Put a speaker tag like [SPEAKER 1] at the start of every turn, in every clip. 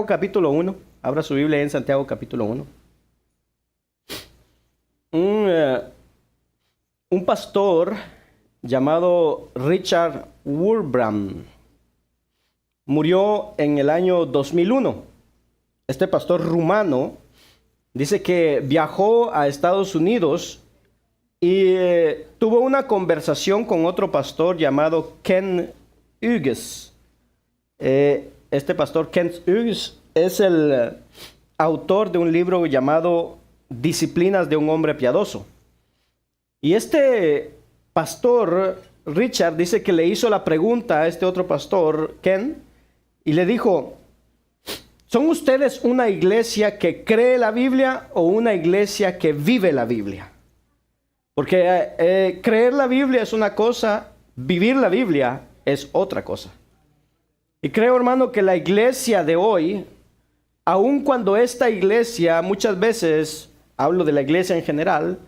[SPEAKER 1] Capítulo 1. Abra su Biblia en Santiago capítulo 1. Un pastor llamado Richard Wurmbrand murió en el año 2001. Este pastor rumano dice que viajó a Estados Unidos y tuvo una conversación con otro pastor llamado Ken Hughes. Este pastor Ken Hughes es el autor de un libro llamado Disciplinas de un hombre piadoso. Y este pastor Richard dice que le hizo la pregunta a este otro pastor Ken y le dijo: ¿son ustedes una iglesia que cree la Biblia o una iglesia que vive la Biblia? Porque creer la Biblia es una cosa, vivir la Biblia es otra cosa. Y creo, hermano, que la iglesia de hoy, aun cuando esta iglesia, muchas veces, hablo de la iglesia en general,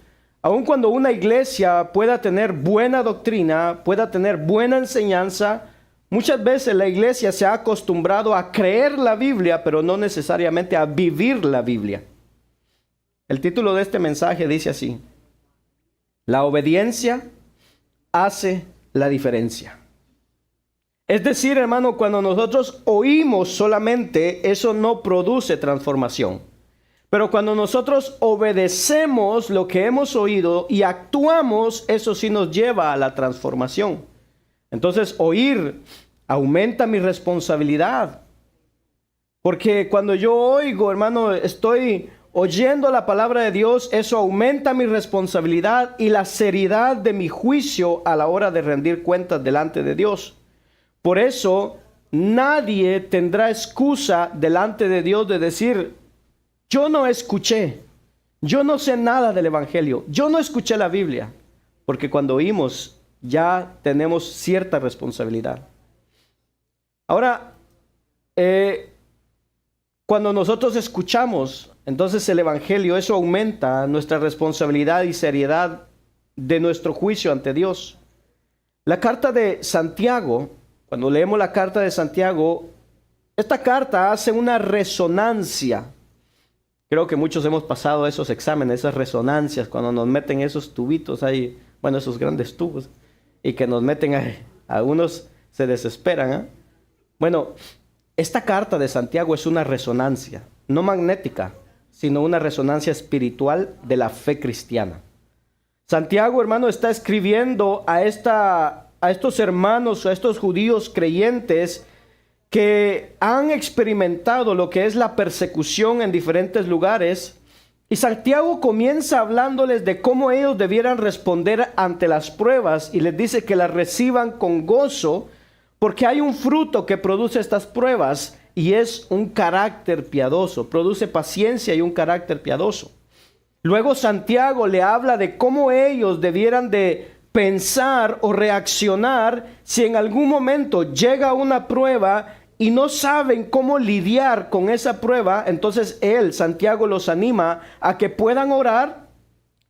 [SPEAKER 1] aun cuando una iglesia pueda tener buena doctrina, pueda tener buena enseñanza, muchas veces la iglesia se ha acostumbrado a creer la Biblia, pero no necesariamente a vivir la Biblia. El título de este mensaje dice así: la obediencia hace la diferencia. Es decir, hermano, cuando nosotros oímos solamente, eso no produce transformación. Pero cuando nosotros obedecemos lo que hemos oído y actuamos, eso sí nos lleva a la transformación. Entonces, oír aumenta mi responsabilidad. Porque cuando yo oigo, hermano, estoy oyendo la palabra de Dios, eso aumenta mi responsabilidad y la seriedad de mi juicio a la hora de rendir cuentas delante de Dios. Por eso, nadie tendrá excusa delante de Dios de decir: yo no escuché, yo no sé nada del Evangelio, yo no escuché la Biblia. Porque cuando oímos, ya tenemos cierta responsabilidad. Ahora, cuando nosotros escuchamos, entonces el Evangelio, eso aumenta nuestra responsabilidad y seriedad de nuestro juicio ante Dios. La carta de Santiago, cuando leemos la carta de Santiago, esta carta hace una resonancia. Creo que muchos hemos pasado esos exámenes, esas resonancias, cuando nos meten esos tubitos ahí, bueno, esos grandes tubos, y que nos meten ahí, algunos se desesperan, ¿eh? Bueno, esta carta de Santiago es una resonancia, no magnética, sino una resonancia espiritual de la fe cristiana. Santiago, hermano, está escribiendo a estos hermanos, a estos judíos creyentes que han experimentado lo que es la persecución en diferentes lugares. Y Santiago comienza hablándoles de cómo ellos debieran responder ante las pruebas y les dice que las reciban con gozo, porque hay un fruto que produce estas pruebas y es un carácter piadoso, produce paciencia y un carácter piadoso. Luego Santiago le habla de cómo ellos debieran de pensar o reaccionar si en algún momento llega una prueba y no saben cómo lidiar con esa prueba. Entonces Santiago, los anima a que puedan orar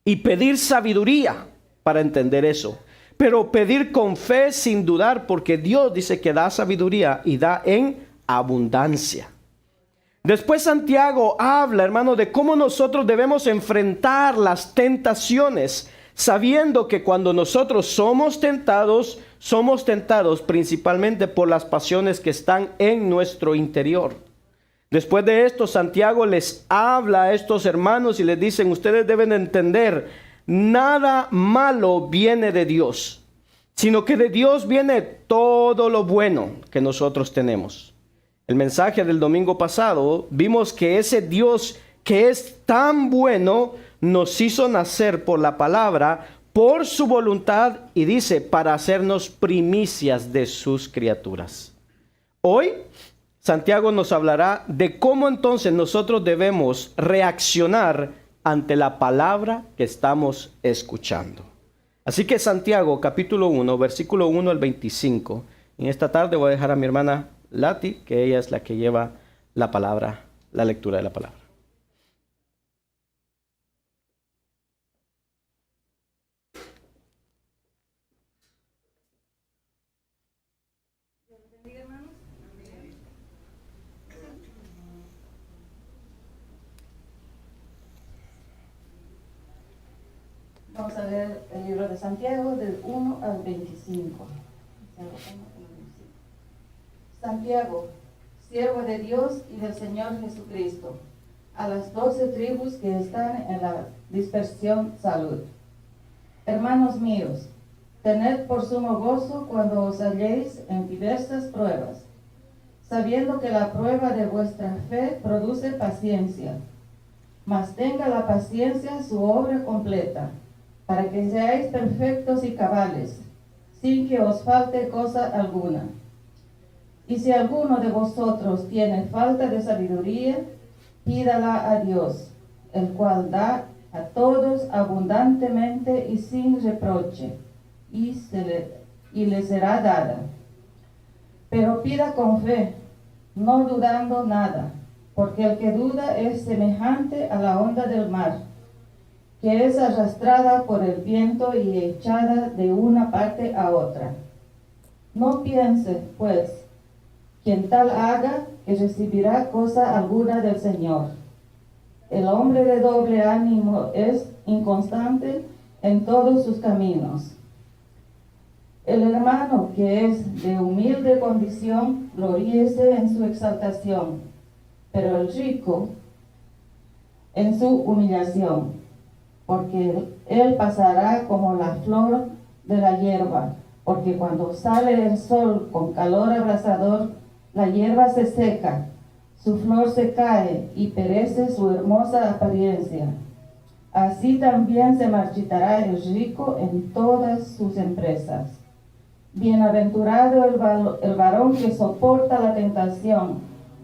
[SPEAKER 1] y pedir sabiduría para entender eso. Pero pedir con fe sin dudar, porque Dios dice que da sabiduría y da en abundancia. Después Santiago habla, hermano, de cómo nosotros debemos enfrentar las tentaciones, sabiendo que cuando nosotros somos tentados principalmente por las pasiones que están en nuestro interior. Después de esto, Santiago les habla a estos hermanos y les dicen: ustedes deben entender, nada malo viene de Dios, sino que de Dios viene todo lo bueno que nosotros tenemos. El mensaje del domingo pasado, vimos que ese Dios que es tan bueno nos hizo nacer por la palabra, por su voluntad, y dice, para hacernos primicias de sus criaturas. Hoy, Santiago nos hablará de cómo entonces nosotros debemos reaccionar ante la palabra que estamos escuchando. Así que Santiago capítulo 1, versículo 1 al 25. En esta tarde voy a dejar a mi hermana Lati, que ella es la que lleva la palabra, la lectura de la palabra.
[SPEAKER 2] Vamos a leer el libro de Santiago del 1 al 25. Santiago, siervo de Dios y del Señor Jesucristo, a las 12 tribus que están en la dispersión, salud. Hermanos míos, tened por sumo gozo cuando os halléis en diversas pruebas, sabiendo que la prueba de vuestra fe produce paciencia. Mas tenga la paciencia su obra completa, para que seáis perfectos y cabales, sin que os falte cosa alguna. Y si alguno de vosotros tiene falta de sabiduría, pídala a Dios, el cual da a todos abundantemente y sin reproche, y le será dada. Pero pida con fe, no dudando nada, porque el que duda es semejante a la onda del mar, que es arrastrada por el viento y echada de una parte a otra. No piense, pues, quien tal haga, que recibirá cosa alguna del Señor. El hombre de doble ánimo es inconstante en todos sus caminos. El hermano que es de humilde condición, gloríese en su exaltación, pero el rico en su humillación, porque él pasará como la flor de la hierba, porque cuando sale el sol con calor abrasador, la hierba se seca, su flor se cae y perece su hermosa apariencia. Así también se marchitará el rico en todas sus empresas. Bienaventurado el varón que soporta la tentación,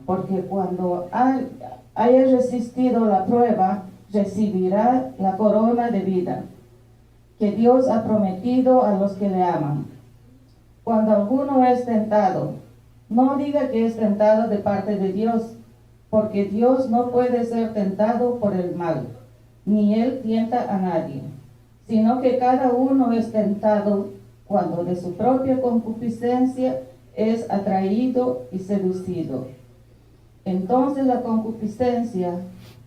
[SPEAKER 2] porque cuando haya resistido la prueba, recibirá la corona de vida que Dios ha prometido a los que le aman. Cuando alguno es tentado, no diga que es tentado de parte de Dios, porque Dios no puede ser tentado por el mal, ni él tienta a nadie, sino que cada uno es tentado cuando de su propia concupiscencia es atraído y seducido. Entonces la concupiscencia,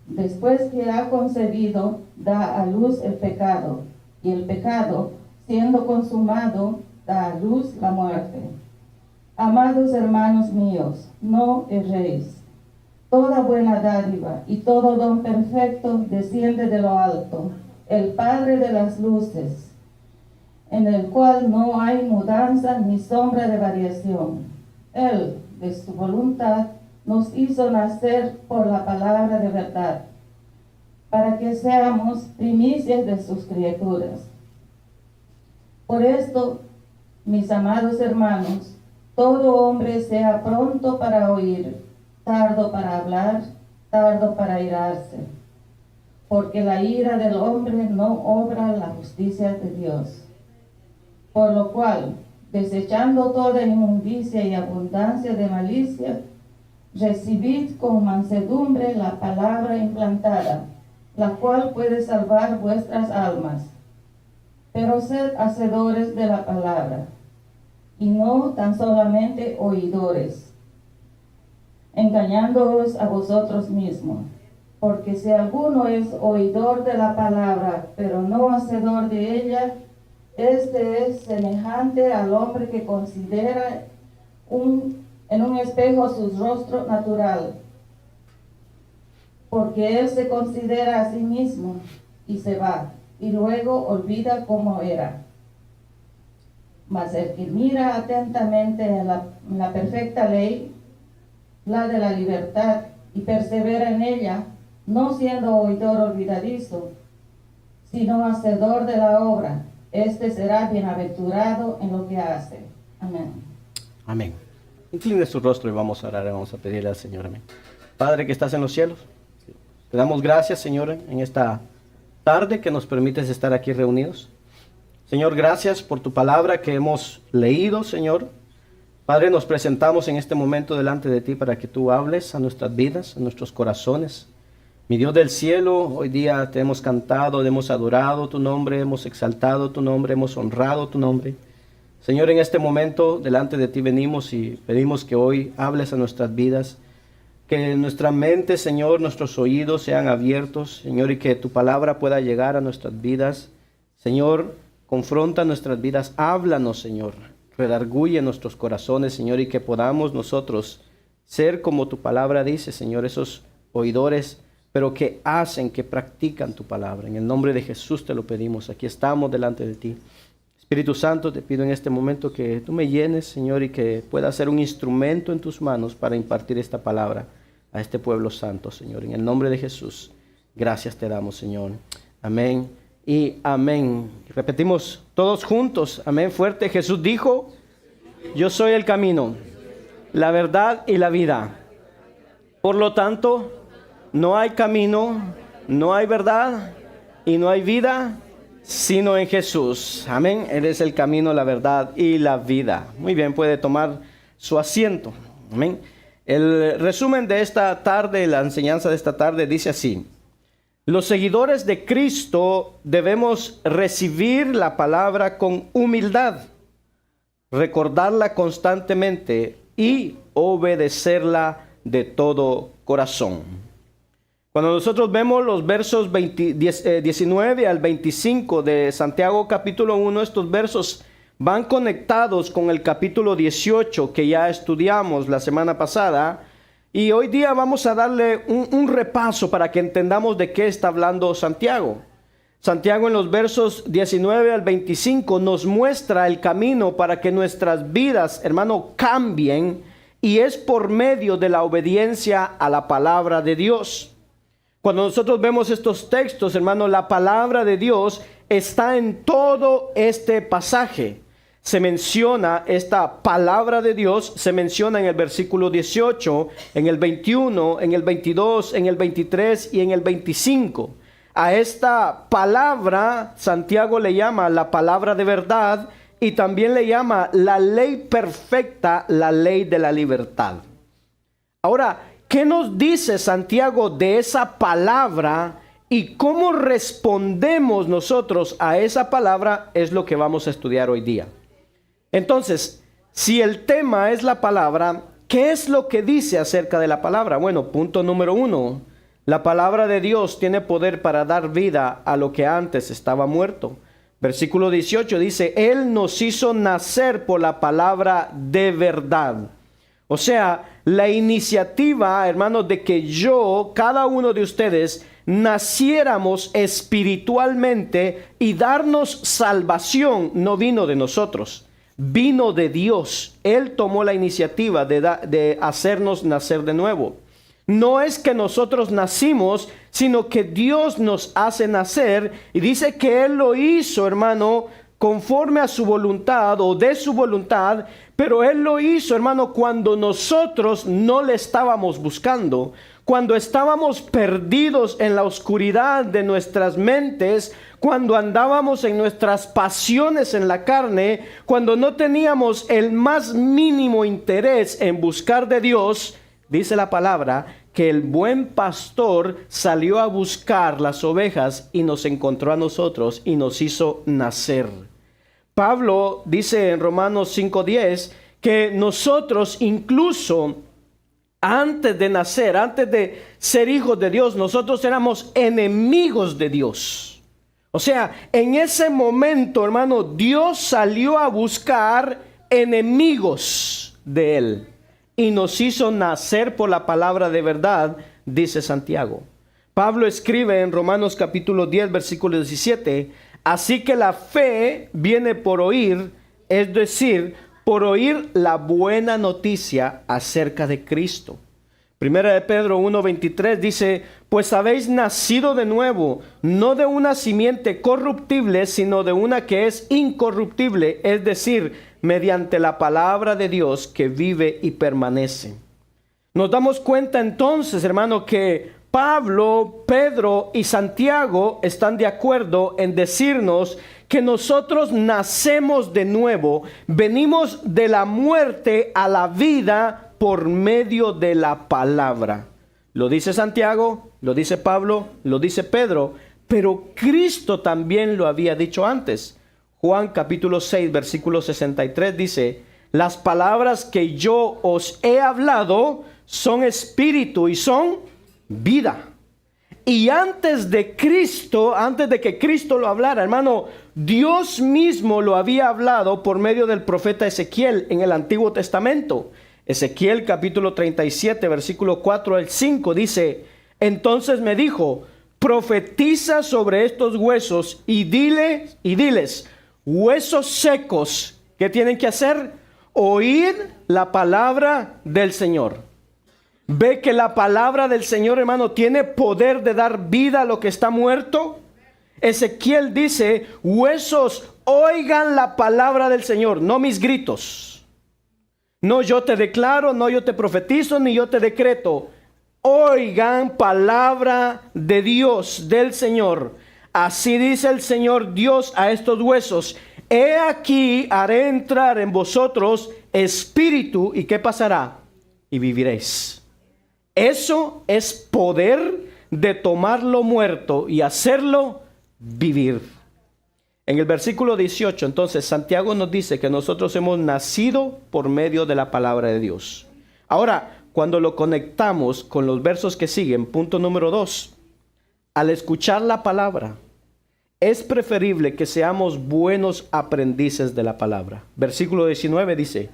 [SPEAKER 2] después que ha concebido, da a luz el pecado, y el pecado, siendo consumado, da a luz la muerte. Amados hermanos míos, no erréis. Toda buena dádiva y todo don perfecto desciende de lo alto, el Padre de las luces, en el cual no hay mudanza ni sombra de variación. Él, de su voluntad, nos hizo nacer por la palabra de verdad, para que seamos primicias de sus criaturas. Por esto, mis amados hermanos, todo hombre sea pronto para oír, tardo para hablar, tardo para irarse, porque la ira del hombre no obra la justicia de Dios. Por lo cual, desechando toda inmundicia y abundancia de malicia, recibid con mansedumbre la palabra implantada, la cual puede salvar vuestras almas. Pero sed hacedores de la palabra, y no tan solamente oidores, engañándoos a vosotros mismos. Porque si alguno es oidor de la palabra, pero no hacedor de ella, este es semejante al hombre que considera en un espejo su rostro natural, porque él se considera a sí mismo y se va, y luego olvida cómo era. Mas el que mira atentamente en la perfecta ley, la de la libertad, y persevera en ella, no siendo oidor olvidadizo, sino hacedor de la obra, este será bienaventurado en lo que hace. Amén.
[SPEAKER 1] Amén. Incline su rostro y vamos a orar, vamos a pedirle al Señor. Amén. Padre que estás en los cielos, te damos gracias, Señor, en esta tarde que nos permites estar aquí reunidos. Señor, gracias por tu palabra que hemos leído, Señor. Padre, nos presentamos en este momento delante de ti para que tú hables a nuestras vidas, a nuestros corazones. Mi Dios del cielo, hoy día te hemos cantado, hemos adorado tu nombre, hemos exaltado tu nombre, hemos honrado tu nombre. Señor, en este momento delante de ti venimos y pedimos que hoy hables a nuestras vidas, que nuestra mente, Señor, nuestros oídos sean abiertos, Señor, y que tu palabra pueda llegar a nuestras vidas, Señor, confronta nuestras vidas, háblanos, Señor, redarguye nuestros corazones, Señor, y que podamos nosotros ser como tu palabra dice, Señor, esos oidores, pero que hacen, que practican tu palabra. En el nombre de Jesús te lo pedimos. Aquí estamos delante de ti. Espíritu Santo, te pido en este momento que tú me llenes, Señor, y que pueda ser un instrumento en tus manos para impartir esta palabra a este pueblo santo, Señor. En el nombre de Jesús, gracias te damos, Señor. Amén y amén. Repetimos todos juntos, amén, fuerte. Jesús dijo, yo soy el camino, la verdad y la vida. Por lo tanto, no hay camino, no hay verdad y no hay vida sino en Jesús. Amén. Él es el camino, la verdad y la vida. Muy bien, puede tomar su asiento. Amén. El resumen de esta tarde, la enseñanza de esta tarde dice así: los seguidores de Cristo debemos recibir la palabra con humildad, recordarla constantemente y obedecerla de todo corazón. Cuando nosotros vemos los versos 19 al 25 de Santiago capítulo 1, estos versos van conectados con el capítulo 18 que ya estudiamos la semana pasada. Y hoy día vamos a darle un repaso para que entendamos de qué está hablando Santiago. Santiago en los versos 19 al 25 nos muestra el camino para que nuestras vidas, hermano, cambien. Y es por medio de la obediencia a la palabra de Dios. Cuando nosotros vemos estos textos, hermano, la palabra de Dios está en todo este pasaje. Se menciona esta palabra de Dios, se menciona en el versículo 18, en el 21, en el 22, en el 23 y en el 25. A esta palabra Santiago le llama la palabra de verdad y también le llama la ley perfecta, la ley de la libertad. Ahora, ¿qué nos dice Santiago de esa palabra y cómo respondemos nosotros a esa palabra? Es lo que vamos a estudiar hoy día. Entonces, si el tema es la palabra, ¿qué es lo que dice acerca de la palabra? Bueno, punto número 1, la palabra de Dios tiene poder para dar vida a lo que antes estaba muerto. Versículo 18 dice, Él nos hizo nacer por la palabra de verdad. O sea, la iniciativa, hermanos, de que cada uno de ustedes, naciéramos espiritualmente y darnos salvación, no vino de nosotros, vino de Dios. Él tomó la iniciativa de hacernos nacer de nuevo. No es que nosotros nacimos, sino que Dios nos hace nacer y dice que Él lo hizo, hermano, conforme a su voluntad o de su voluntad, pero Él lo hizo, hermano, cuando nosotros no le estábamos buscando, cuando estábamos perdidos en la oscuridad de nuestras mentes, cuando andábamos en nuestras pasiones en la carne, cuando no teníamos el más mínimo interés en buscar de Dios. Dice la palabra que el buen pastor salió a buscar las ovejas y nos encontró a nosotros y nos hizo nacer. Pablo dice en Romanos 5:10 que nosotros incluso antes de nacer, antes de ser hijos de Dios, nosotros éramos enemigos de Dios. O sea, en ese momento, hermano, Dios salió a buscar enemigos de Él y nos hizo nacer por la palabra de verdad, dice Santiago. Pablo escribe en Romanos capítulo 10, versículo 17, así que la fe viene por oír, es decir, por oír la buena noticia acerca de Cristo. Primera de Pedro 1:23 dice, pues habéis nacido de nuevo, no de una simiente corruptible, sino de una que es incorruptible, es decir, mediante la palabra de Dios que vive y permanece. Nos damos cuenta entonces, hermano, que Pablo, Pedro y Santiago están de acuerdo en decirnos que nosotros nacemos de nuevo, venimos de la muerte a la vida por medio de la palabra. Lo dice Santiago, lo dice Pablo, lo dice Pedro, pero Cristo también lo había dicho antes. Juan capítulo 6, versículo 63 dice, las palabras que yo os he hablado son espíritu y son vida. Y antes de Cristo, antes de que Cristo lo hablara, hermano, Dios mismo lo había hablado por medio del profeta Ezequiel en el Antiguo Testamento. Ezequiel capítulo 37, versículo 4 al 5 dice: entonces me dijo, profetiza sobre estos huesos y diles, huesos secos, ¿qué tienen que hacer? Oír la palabra del Señor. Ve que la palabra del Señor, hermano, tiene poder de dar vida a lo que está muerto. Ezequiel dice, huesos, oigan la palabra del Señor, no mis gritos. No yo te declaro, no yo te profetizo, ni yo te decreto. Oigan palabra de Dios, del Señor. Así dice el Señor Dios a estos huesos: he aquí, haré entrar en vosotros espíritu, ¿y qué pasará? Y viviréis. Eso es poder de tomar lo muerto y hacerlo vivir. En el versículo 18, entonces, Santiago nos dice que nosotros hemos nacido por medio de la palabra de Dios. Ahora, cuando lo conectamos con los versos que siguen, punto número 2, al escuchar la palabra, es preferible que seamos buenos aprendices de la palabra. Versículo 19 dice,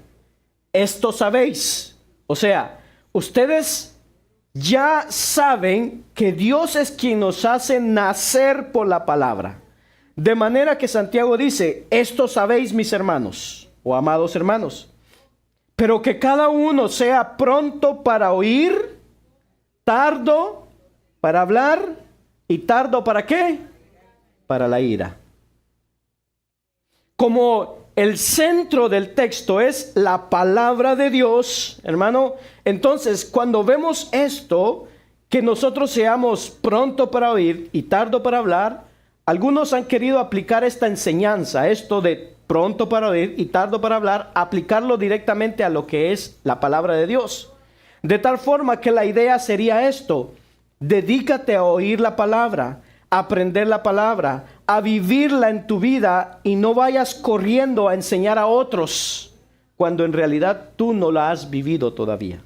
[SPEAKER 1] esto sabéis, o sea, ustedes ya saben que Dios es quien nos hace nacer por la palabra. De manera que Santiago dice, esto sabéis, mis hermanos, o amados hermanos, pero que cada uno sea pronto para oír, tardo para hablar y tardo ¿para qué? Para la ira. Como el centro del texto es la palabra de Dios, hermano, entonces cuando vemos esto, que nosotros seamos pronto para oír y tardo para hablar, algunos han querido aplicar esta enseñanza, esto de pronto para oír y tardo para hablar, aplicarlo directamente a lo que es la palabra de Dios. De tal forma que la idea sería esto: dedícate a oír la palabra, a aprender la palabra, a vivirla en tu vida y no vayas corriendo a enseñar a otros cuando en realidad tú no la has vivido todavía.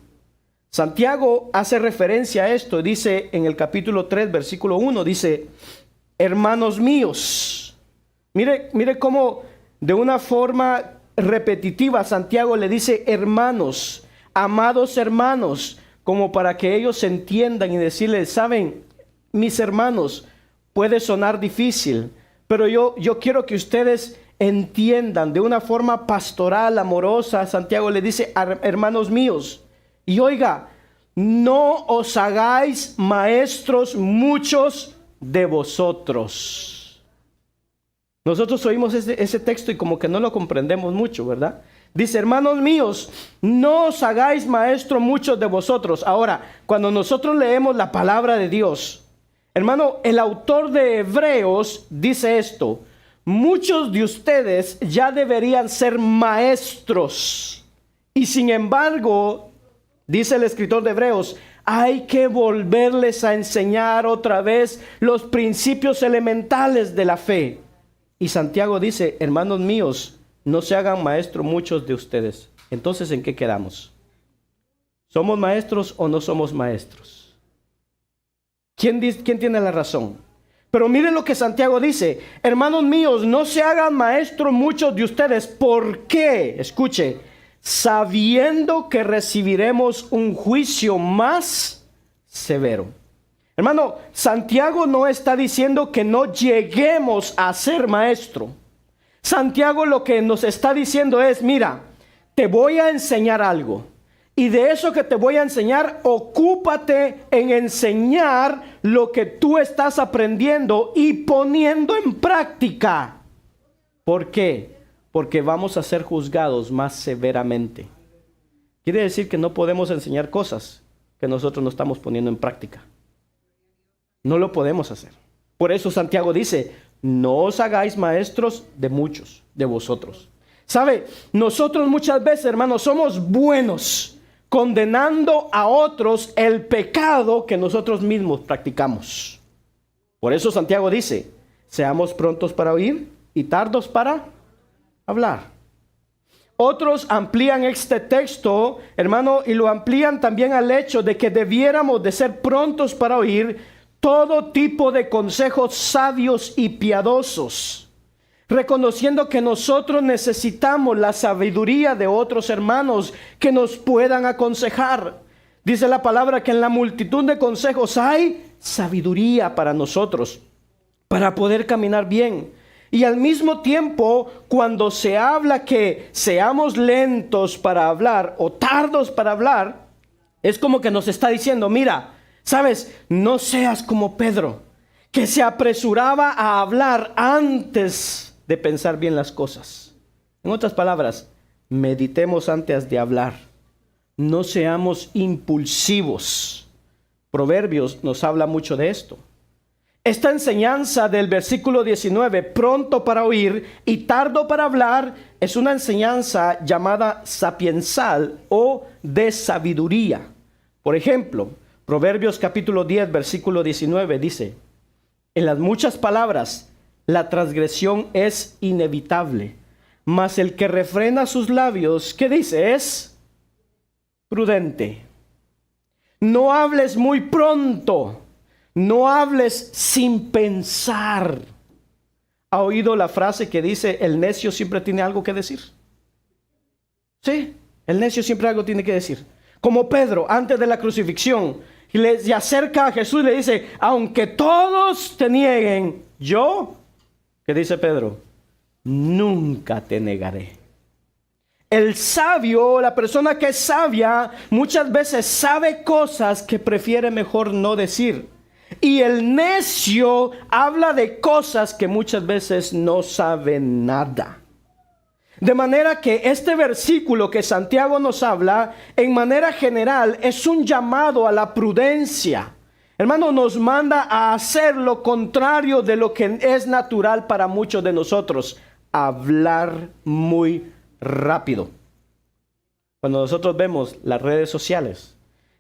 [SPEAKER 1] Santiago hace referencia a esto, dice en el capítulo 3, versículo 1, dice, hermanos míos. Mire cómo de una forma repetitiva Santiago le dice hermanos, amados hermanos, como para que ellos entiendan y decirles, saben, mis hermanos, puede sonar difícil, pero yo quiero que ustedes entiendan de una forma pastoral, amorosa. Santiago le dice, hermanos míos, y oiga, no os hagáis maestros muchos de vosotros. Nosotros oímos ese texto y como que no lo comprendemos mucho, ¿verdad? Dice, hermanos míos, no os hagáis maestros muchos de vosotros. Ahora, cuando nosotros leemos la palabra de Dios, hermano, el autor de Hebreos dice esto: muchos de ustedes ya deberían ser maestros. Y sin embargo, dice el escritor de Hebreos, hay que volverles a enseñar otra vez los principios elementales de la fe. Y Santiago dice, hermanos míos, no se hagan maestros muchos de ustedes. Entonces, ¿en qué quedamos? ¿Somos maestros o no somos maestros? ¿Quién tiene la razón? Pero miren lo que Santiago dice, hermanos míos, no se hagan maestros muchos de ustedes. ¿Por qué? Escuche, sabiendo que recibiremos un juicio más severo. Hermano, Santiago no está diciendo que no lleguemos a ser maestro. Santiago lo que nos está diciendo es, mira, te voy a enseñar algo. Y de eso que te voy a enseñar, ocúpate en enseñar lo que tú estás aprendiendo y poniendo en práctica. ¿Por qué? Porque vamos a ser juzgados más severamente. Quiere decir que no podemos enseñar cosas que nosotros no estamos poniendo en práctica. No lo podemos hacer. Por eso Santiago dice, no os hagáis maestros de muchos de vosotros. ¿Sabe? Nosotros muchas veces, hermanos, somos buenos condenando a otros el pecado que nosotros mismos practicamos. Por eso Santiago dice, seamos prontos para oír y tardos para hablar. Otros amplían este texto, hermano, y lo amplían también al hecho de que debiéramos de ser prontos para oír todo tipo de consejos sabios y piadosos, reconociendo que nosotros necesitamos la sabiduría de otros hermanos que nos puedan aconsejar. Dice la palabra que en la multitud de consejos hay sabiduría para nosotros, para poder caminar bien. Y al mismo tiempo, cuando se habla que seamos lentos para hablar o tardos para hablar, es como que nos está diciendo, mira, sabes, no seas como Pedro, que se apresuraba a hablar antes de pensar bien las cosas. En otras palabras, meditemos antes de hablar. No seamos impulsivos. Proverbios nos habla mucho de esto. Esta enseñanza del versículo 19, pronto para oír y tardo para hablar, es una enseñanza llamada sapiensal o de sabiduría. Por ejemplo, Proverbios capítulo 10, versículo 19 dice, en las muchas palabras la transgresión es inevitable, mas el que refrena sus labios, ¿qué dice? Es prudente. No hables muy pronto. No hables sin pensar. ¿Ha oído la frase que dice, el necio siempre tiene algo que decir? Sí, el necio siempre algo tiene que decir. Como Pedro, antes de la crucifixión, se acerca a Jesús y le dice, aunque todos te nieguen, yo, ¿qué dice Pedro? Nunca te negaré. El sabio, la persona que es sabia, muchas veces sabe cosas que prefiere mejor no decir. Y el necio habla de cosas que muchas veces no sabe nada. De manera que este versículo que Santiago nos habla, en manera general, es un llamado a la prudencia. Hermano, nos manda a hacer lo contrario de lo que es natural para muchos de nosotros, hablar muy rápido. Cuando nosotros vemos las redes sociales,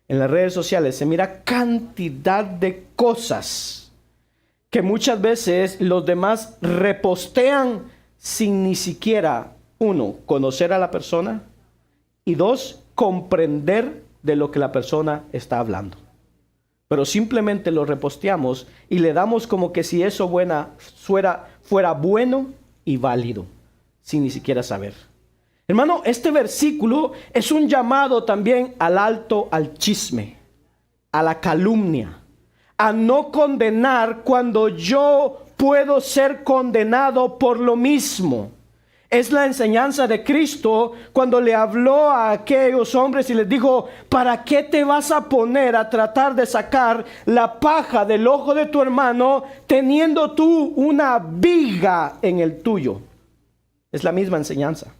[SPEAKER 1] en las redes sociales se mira cantidad de cosas que muchas veces los demás repostean sin ni siquiera, uno, conocer a la persona y dos, comprender de lo que la persona está hablando. Pero simplemente lo reposteamos y le damos como que si eso fuera bueno y válido, sin ni siquiera saber. Hermano, este versículo es un llamado también al chisme, a la calumnia, a no condenar cuando yo puedo ser condenado por lo mismo. Es la enseñanza de Cristo cuando le habló a aquellos hombres y les dijo, ¿para qué te vas a poner a tratar de sacar la paja del ojo de tu hermano teniendo tú una viga en el tuyo? Es la misma enseñanza.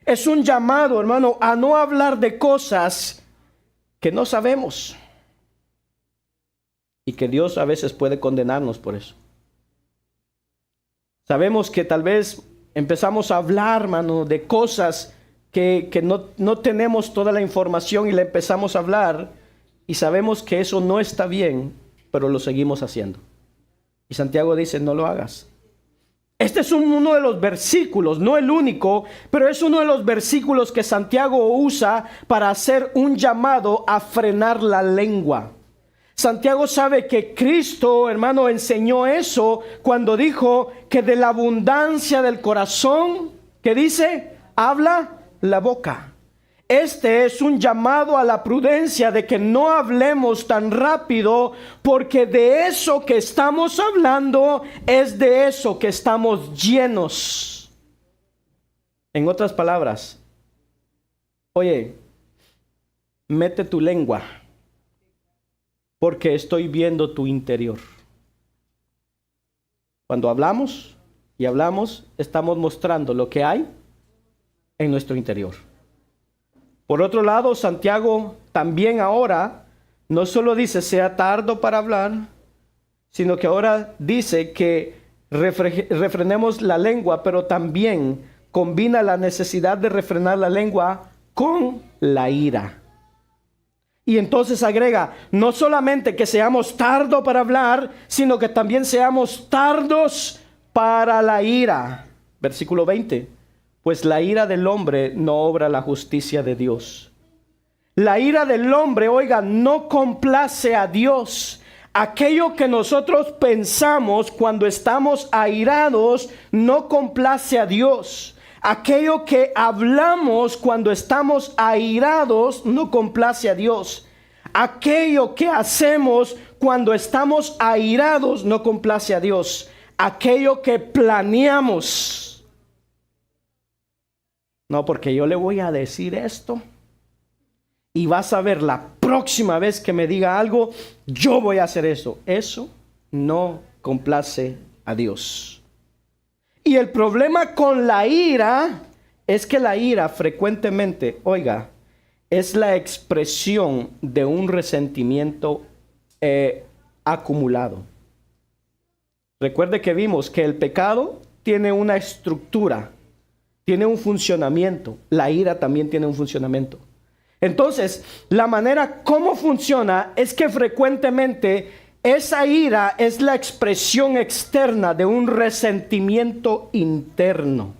[SPEAKER 1] Es un llamado, hermano, a no hablar de cosas que no sabemos. Y que Dios a veces puede condenarnos por eso. Sabemos que tal vez empezamos a hablar, hermano, de cosas que no tenemos toda la información y le empezamos a hablar y sabemos que eso no está bien, pero lo seguimos haciendo. Y Santiago dice, no lo hagas. Este es uno de los versículos, no el único, pero es uno de los versículos que Santiago usa para hacer un llamado a frenar la lengua. Santiago sabe que Cristo, hermano, enseñó eso cuando dijo que de la abundancia del corazón, ¿qué dice? Habla la boca. Este es un llamado a la prudencia de que no hablemos tan rápido, porque de eso que estamos hablando es de eso que estamos llenos. En otras palabras, oye, mete tu lengua, porque estoy viendo tu interior. Cuando hablamos y hablamos, estamos mostrando lo que hay en nuestro interior. Por otro lado, Santiago también ahora no solo dice sea tardo para hablar, sino que ahora dice que refrenemos la lengua, pero también combina la necesidad de refrenar la lengua con la ira. Y entonces agrega, no solamente que seamos tardos para hablar, sino que también seamos tardos para la ira. Versículo 20. Pues la ira del hombre no obra la justicia de Dios. La ira del hombre, oiga, no complace a Dios. Aquello que nosotros pensamos cuando estamos airados no complace a Dios. Aquello que hablamos cuando estamos airados no complace a Dios. Aquello que hacemos cuando estamos airados no complace a Dios. Aquello que planeamos. No, porque yo le voy a decir esto. Y vas a ver la próxima vez que me diga algo, yo voy a hacer eso. Eso no complace a Dios. Y el problema con la ira es que la ira frecuentemente, oiga, es la expresión de un resentimiento acumulado. Recuerde que vimos que el pecado tiene una estructura, tiene un funcionamiento. La ira también tiene un funcionamiento. Entonces, la manera como funciona es que frecuentemente esa ira es la expresión externa de un resentimiento interno.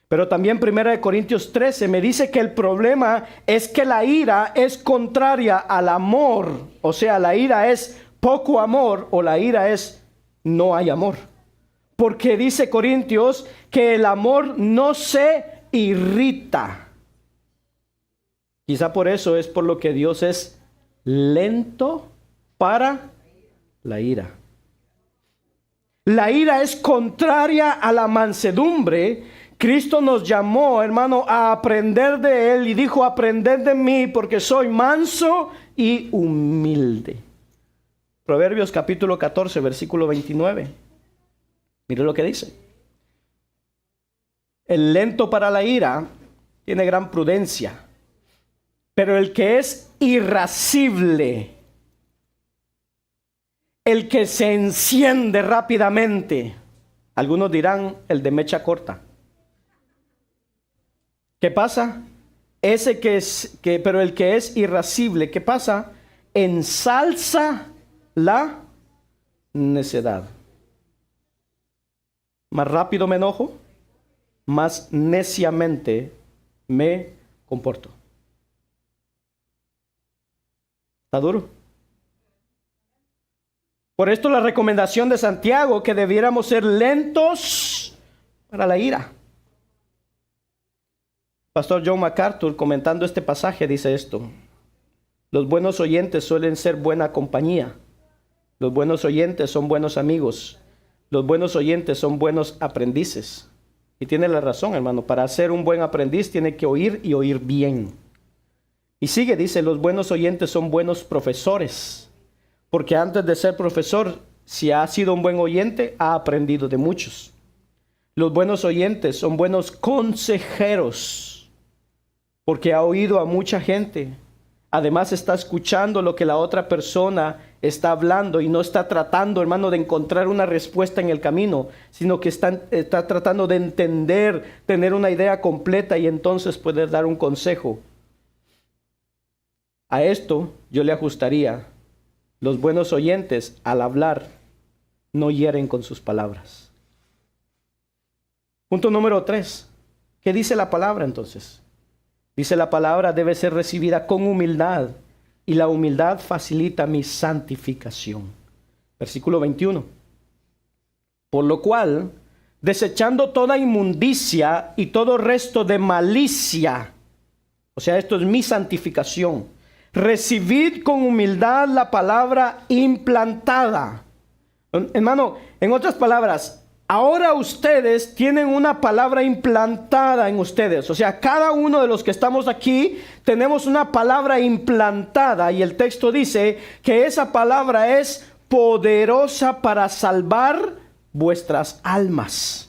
[SPEAKER 1] Pero también 1 Corintios 13 me dice que el problema es que la ira es contraria al amor. O sea, la ira es poco amor o la ira es no hay amor. Porque dice Corintios que el amor no se irrita. Quizá por eso es por lo que Dios es lento para la ira. La ira es contraria a la mansedumbre. Cristo nos llamó, hermano, a aprender de Él y dijo, aprended de mí porque soy manso y humilde. Proverbios capítulo 14, versículo 29. Mire lo que dice. El lento para la ira tiene gran prudencia. Pero el que es irascible, el que se enciende rápidamente, algunos dirán el de mecha corta. ¿Qué pasa? Pero el que es irascible, ¿qué pasa? Ensalza la necedad. Más rápido me enojo, más neciamente me comporto. Está duro. Por esto la recomendación de Santiago que debiéramos ser lentos para la ira. Pastor John MacArthur, comentando este pasaje, dice esto: los buenos oyentes suelen ser buena compañía. Los buenos oyentes son buenos amigos. Los buenos oyentes son buenos aprendices. Y tiene la razón, hermano. Para ser un buen aprendiz tiene que oír y oír bien. Y sigue, dice, los buenos oyentes son buenos profesores, porque antes de ser profesor, si ha sido un buen oyente, ha aprendido de muchos. Los buenos oyentes son buenos consejeros, porque ha oído a mucha gente. Además está escuchando lo que la otra persona está hablando y no está tratando, hermano, de encontrar una respuesta en el camino, sino que está tratando de entender, tener una idea completa y entonces poder dar un consejo. A esto yo le ajustaría: los buenos oyentes al hablar no hieren con sus palabras. Punto número 3. ¿Qué dice la palabra entonces? Dice la palabra debe ser recibida con humildad y la humildad facilita mi santificación. Versículo 21. Por lo cual, desechando toda inmundicia y todo resto de malicia, o sea, esto es mi santificación, recibid con humildad la palabra implantada. Hermano, en otras palabras, ahora ustedes tienen una palabra implantada en ustedes. O sea, cada uno de los que estamos aquí tenemos una palabra implantada. Y el texto dice que esa palabra es poderosa para salvar vuestras almas.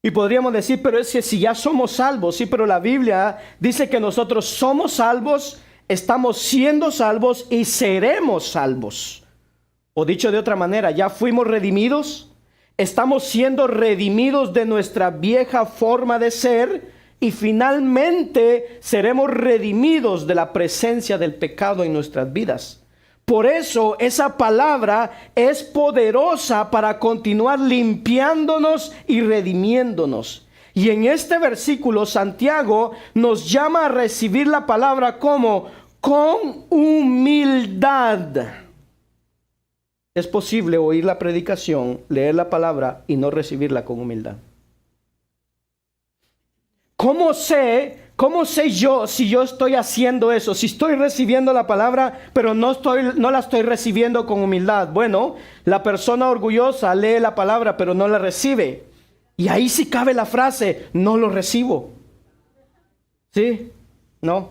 [SPEAKER 1] Y podríamos decir, pero es que si ya somos salvos, sí, pero la Biblia dice que nosotros somos salvos, estamos siendo salvos y seremos salvos. O dicho de otra manera, ya fuimos redimidos. Estamos siendo redimidos de nuestra vieja forma de ser y finalmente seremos redimidos de la presencia del pecado en nuestras vidas. Por eso esa palabra es poderosa para continuar limpiándonos y redimiéndonos. Y en este versículo Santiago nos llama a recibir la palabra como con humildad. es posible oír la predicación, leer la palabra y no recibirla con humildad. ¿Cómo sé yo si yo estoy haciendo eso? Si estoy recibiendo la palabra, pero no la estoy recibiendo con humildad. Bueno, la persona orgullosa lee la palabra, pero no la recibe. Y ahí sí cabe la frase, no lo recibo. ¿Sí? No.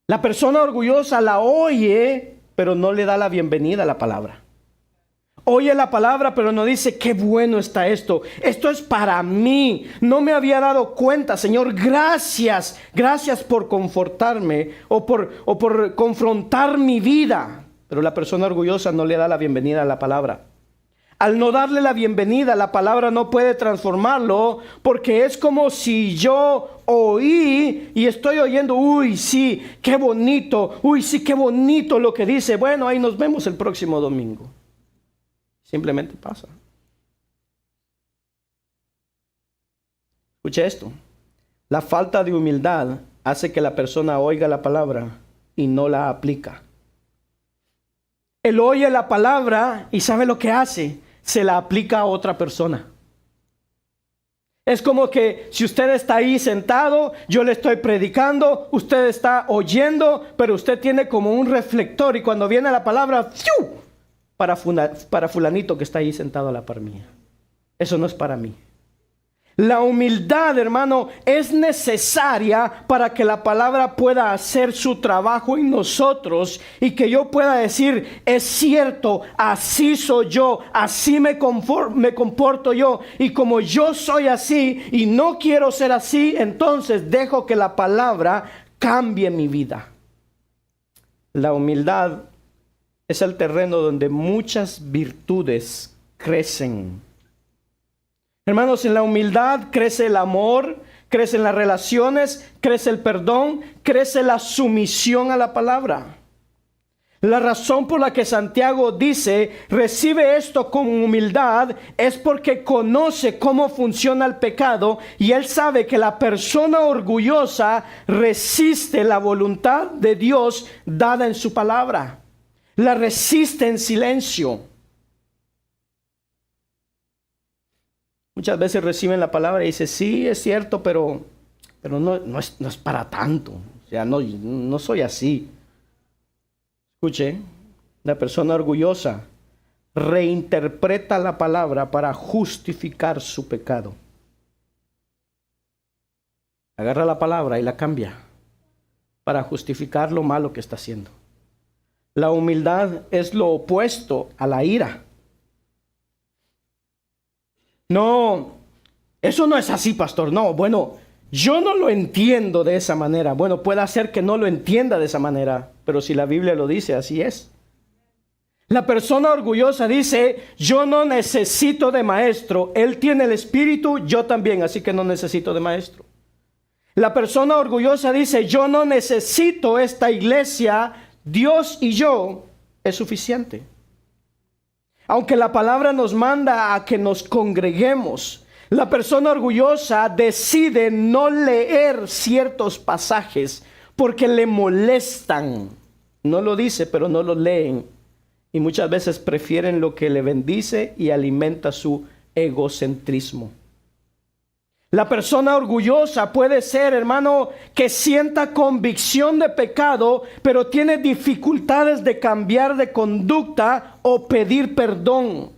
[SPEAKER 1] La persona orgullosa la oye, pero no le da la bienvenida a la palabra. Oye la palabra, pero no dice, qué bueno está esto. Esto es para mí. No me había dado cuenta, Señor. Gracias. Gracias por confortarme o por confrontar mi vida. Pero la persona orgullosa no le da la bienvenida a la palabra. Al no darle la bienvenida, la palabra no puede transformarlo, porque es como si yo oí y estoy oyendo, uy, sí, qué bonito lo que dice. Bueno, ahí nos vemos el próximo domingo. Simplemente pasa. Escuche esto. La falta de humildad hace que la persona oiga la palabra y no la aplica. Él oye la palabra y ¿sabe lo que hace? Se la aplica a otra persona. Es como que si usted está ahí sentado, yo le estoy predicando, usted está oyendo, pero usted tiene como un reflector y cuando viene la palabra, ¡fiu!, para fulanito que está ahí sentado a la par mía. Eso no es para mí. La humildad, hermano, es necesaria para que la palabra pueda hacer su trabajo en nosotros y que yo pueda decir, es cierto, así soy yo, así me comporto yo, y como yo soy así y no quiero ser así, entonces dejo que la palabra cambie mi vida. La humildad es el terreno donde muchas virtudes crecen. Hermanos, en la humildad crece el amor, crecen las relaciones, crece el perdón, crece la sumisión a la palabra. La razón por la que Santiago dice, recibe esto con humildad, es porque conoce cómo funciona el pecado y él sabe que la persona orgullosa resiste la voluntad de Dios dada en su palabra. La resiste en silencio. Muchas veces reciben la palabra y dicen, sí, es cierto, pero no es para tanto. O sea, no soy así. Escuche, la persona orgullosa reinterpreta la palabra para justificar su pecado. Agarra la palabra y la cambia para justificar lo malo que está haciendo. La humildad es lo opuesto a la ira. No, eso no es así, pastor. No, bueno, yo no lo entiendo de esa manera. Bueno, puede ser que no lo entienda de esa manera, pero si la Biblia lo dice, así es. La persona orgullosa dice, yo no necesito de maestro. Él tiene el espíritu, yo también, así que no necesito de maestro. La persona orgullosa dice, yo no necesito esta iglesia, Dios y yo es suficiente. Aunque la palabra nos manda a que nos congreguemos, la persona orgullosa decide no leer ciertos pasajes porque le molestan. No lo dice, pero no lo leen. Y muchas veces prefieren lo que le bendice y alimenta su egocentrismo. La persona orgullosa puede ser, hermano, que sienta convicción de pecado, pero tiene dificultades de cambiar de conducta o pedir perdón.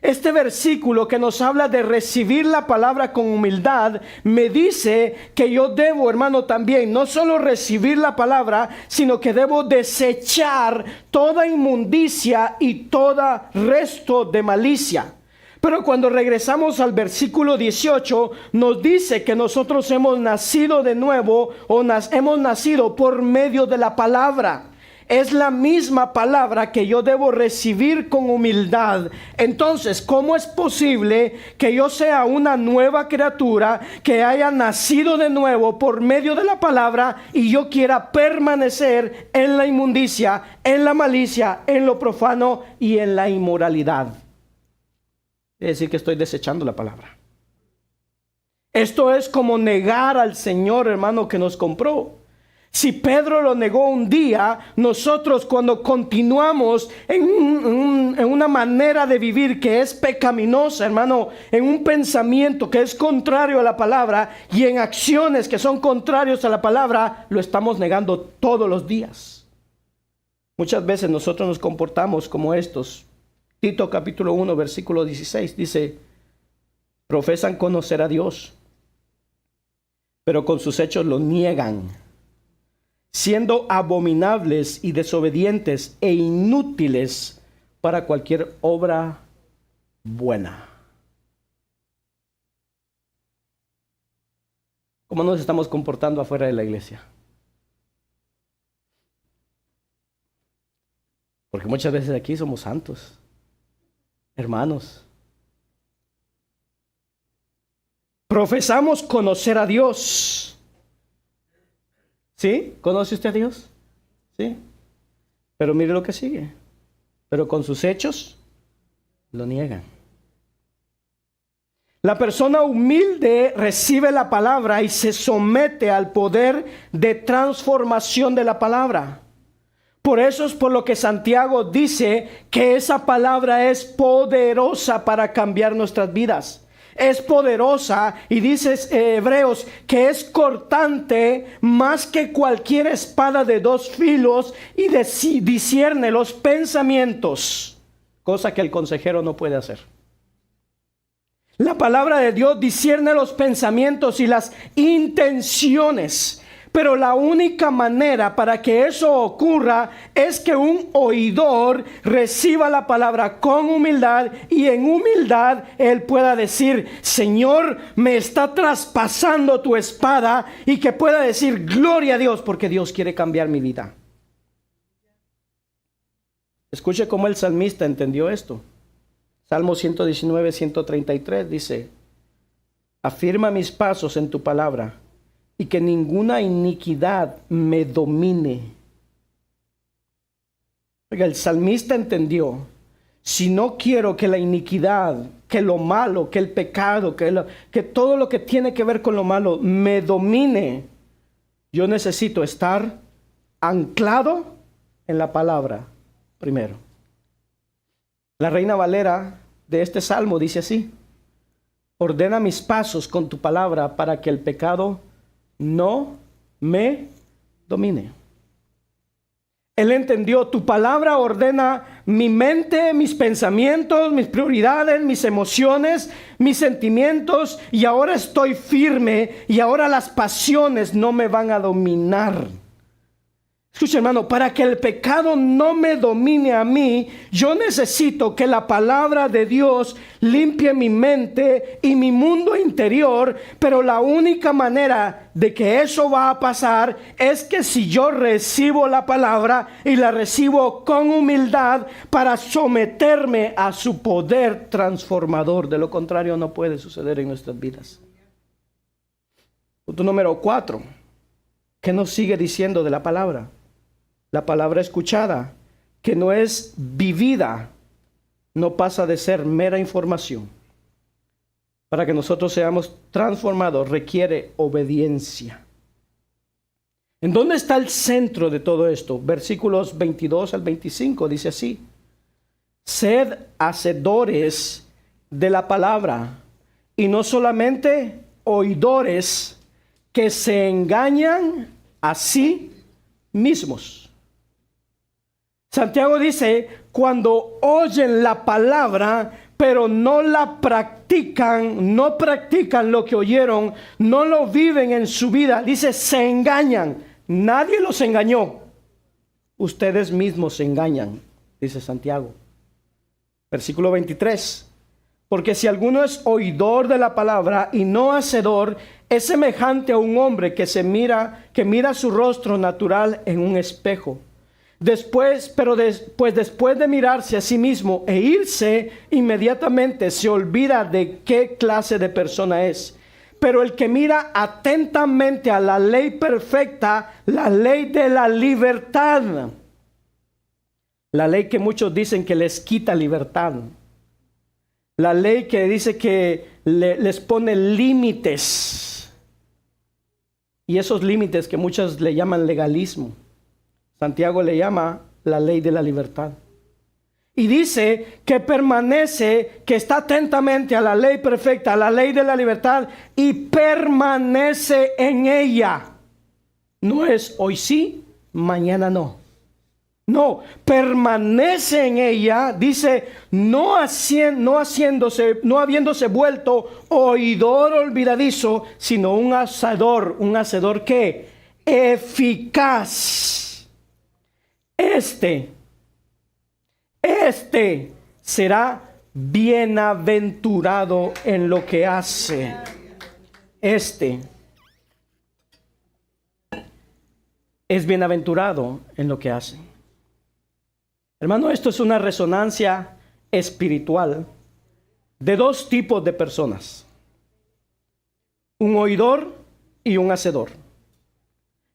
[SPEAKER 1] Este versículo que nos habla de recibir la palabra con humildad, me dice que yo debo, hermano, también no solo recibir la palabra, sino que debo desechar toda inmundicia y todo resto de malicia. Pero cuando regresamos al versículo 18, nos dice que nosotros hemos nacido de nuevo o hemos nacido por medio de la palabra. Es la misma palabra que yo debo recibir con humildad. Entonces, ¿cómo es posible que yo sea una nueva criatura, que haya nacido de nuevo por medio de la palabra y yo quiera permanecer en la inmundicia, en la malicia, en lo profano y en la inmoralidad? Es decir, que estoy desechando la palabra. Esto es como negar al Señor, hermano, que nos compró. Si Pedro lo negó un día, nosotros cuando continuamos en una manera de vivir que es pecaminosa, hermano, en un pensamiento que es contrario a la palabra y en acciones que son contrarios a la palabra, lo estamos negando todos los días. Muchas veces nosotros nos comportamos como estos. Tito capítulo 1, versículo 16 dice: profesan conocer a Dios, pero con sus hechos lo niegan, siendo abominables y desobedientes e inútiles para cualquier obra buena. ¿Cómo nos estamos comportando afuera de la iglesia? Porque muchas veces aquí somos santos, hermanos. Profesamos conocer a Dios. ¿Sí? ¿Conoce usted a Dios? Sí. Pero mire lo que sigue. Pero con sus hechos lo niegan. La persona humilde recibe la palabra y se somete al poder de transformación de la palabra. Por eso es por lo que Santiago dice que esa palabra es poderosa para cambiar nuestras vidas. Es poderosa, y dice Hebreos que es cortante más que cualquier espada de dos filos y discierne los pensamientos, cosa que el consejero no puede hacer. La palabra de Dios discierne los pensamientos y las intenciones. Pero la única manera para que eso ocurra es que un oidor reciba la palabra con humildad, y en humildad él pueda decir: Señor, me está traspasando tu espada, y que pueda decir: gloria a Dios, porque Dios quiere cambiar mi vida. Escuche cómo el salmista entendió esto. Salmo 119, 133 dice: afirma mis pasos en tu palabra, y que ninguna iniquidad me domine. Oiga, el salmista entendió: si no quiero que la iniquidad, que lo malo, que el pecado, que todo lo que tiene que ver con lo malo me domine, yo necesito estar anclado en la palabra primero. La Reina Valera de este salmo dice así: ordena mis pasos con tu palabra para que el pecado no me domine. Él entendió: tu palabra ordena mi mente, mis pensamientos, mis prioridades, mis emociones, mis sentimientos, y ahora estoy firme, y ahora las pasiones no me van a dominar. Escucha, hermano, para que el pecado no me domine a mí, yo necesito que la palabra de Dios limpie mi mente y mi mundo interior. Pero la única manera de que eso va a pasar es que si yo recibo la palabra y la recibo con humildad para someterme a su poder transformador. De lo contrario, no puede suceder en nuestras vidas. Punto número 4. ¿Qué nos sigue diciendo de la palabra? La palabra escuchada, que no es vivida, no pasa de ser mera información. Para que nosotros seamos transformados requiere obediencia. ¿En dónde está el centro de todo esto? Versículos 22 al 25 dice así: sed hacedores de la palabra, y no solamente oidores que se engañan a sí mismos. Santiago dice: cuando oyen la palabra, pero no la practican, no practican lo que oyeron, no lo viven en su vida, dice, se engañan. Nadie los engañó. Ustedes mismos se engañan, dice Santiago. Versículo 23. Porque si alguno es oidor de la palabra y no hacedor, es semejante a un hombre que mira su rostro natural en un espejo. Después de mirarse a sí mismo e irse, inmediatamente se olvida de qué clase de persona es. Pero el que mira atentamente a la ley perfecta, la ley de la libertad, la ley que muchos dicen que les quita libertad, la ley que dice que les pone límites. y esos límites que muchos le llaman legalismo, Santiago le llama la ley de la libertad. Y dice que permanece, que está atentamente a la ley perfecta, a la ley de la libertad, y permanece en ella. No es hoy sí, mañana no. No, permanece en ella, dice, no habiéndose vuelto oidor olvidadizo, sino un hacedor ¿qué? Eficaz. Este será bienaventurado en lo que hace. Este es bienaventurado en lo que hace. Hermano, esto es una resonancia espiritual de dos tipos de personas: un oidor y un hacedor.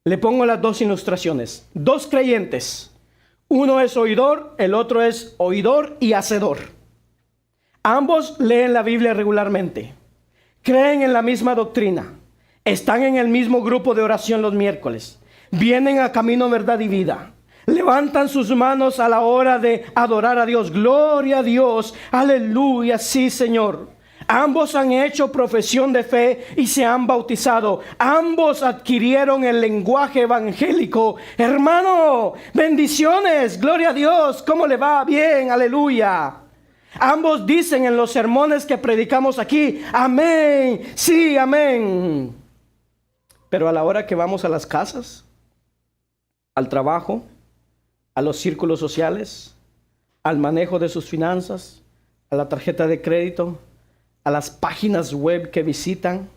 [SPEAKER 1] Le pongo las dos ilustraciones. Dos creyentes. Uno es oidor, el otro es oidor y hacedor. Ambos leen la Biblia regularmente, creen en la misma doctrina, están en el mismo grupo de oración los miércoles, vienen a Camino, Verdad y Vida, levantan sus manos a la hora de adorar a Dios. Gloria a Dios, aleluya, sí, Señor. Ambos han hecho profesión de fe y se han bautizado. Ambos adquirieron el lenguaje evangélico. Hermano, bendiciones, gloria a Dios. ¿Cómo le va? Bien, aleluya. Ambos dicen en los sermones que predicamos aquí: amén, sí, amén. Pero a la hora que vamos a las casas, al trabajo, a los círculos sociales, al manejo de sus finanzas, a la tarjeta de crédito, a las páginas web que visitan,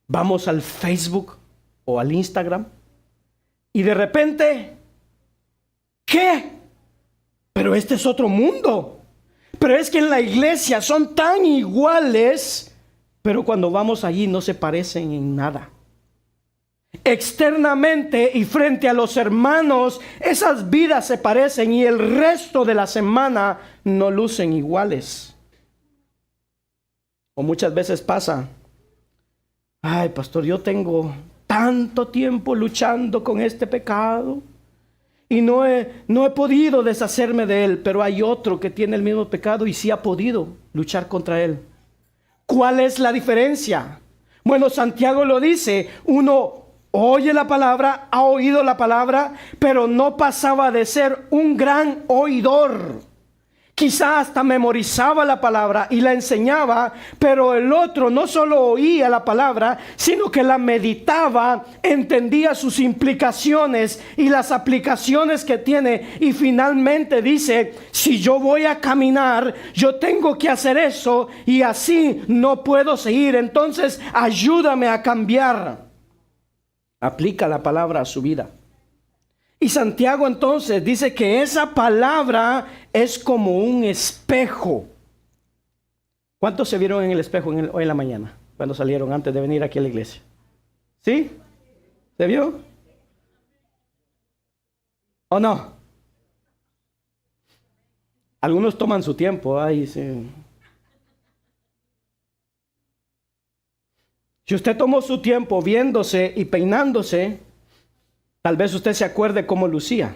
[SPEAKER 1] vamos al Facebook o al Instagram, y de repente, ¿qué? Pero este es otro mundo. Pero es que en la iglesia son tan iguales, pero cuando vamos allí no se parecen en nada. Externamente y frente a los hermanos, esas vidas se parecen y el resto de la semana no lucen iguales. O muchas veces pasa: ay, pastor, yo tengo tanto tiempo luchando con este pecado y no he podido deshacerme de él, pero hay otro que tiene el mismo pecado y sí ha podido luchar contra él. ¿Cuál es la diferencia? Bueno, Santiago lo dice: uno oye la palabra, ha oído la palabra, pero no pasaba de ser un gran oidor. Quizá hasta memorizaba la palabra y la enseñaba, pero el otro no solo oía la palabra, sino que la meditaba, entendía sus implicaciones y las aplicaciones que tiene. Y finalmente dice: si yo voy a caminar, yo tengo que hacer eso y así no puedo seguir. Entonces, ayúdame a cambiar. Aplica la palabra a su vida. Y Santiago entonces dice que esa palabra es como un espejo. ¿Cuántos se vieron en el espejo hoy en la mañana, cuando salieron antes de venir aquí a la iglesia? ¿Sí? ¿Se vio? ¿O no? Algunos toman su tiempo. Ay, sí. Si usted tomó su tiempo viéndose y peinándose, tal vez usted se acuerde cómo lucía.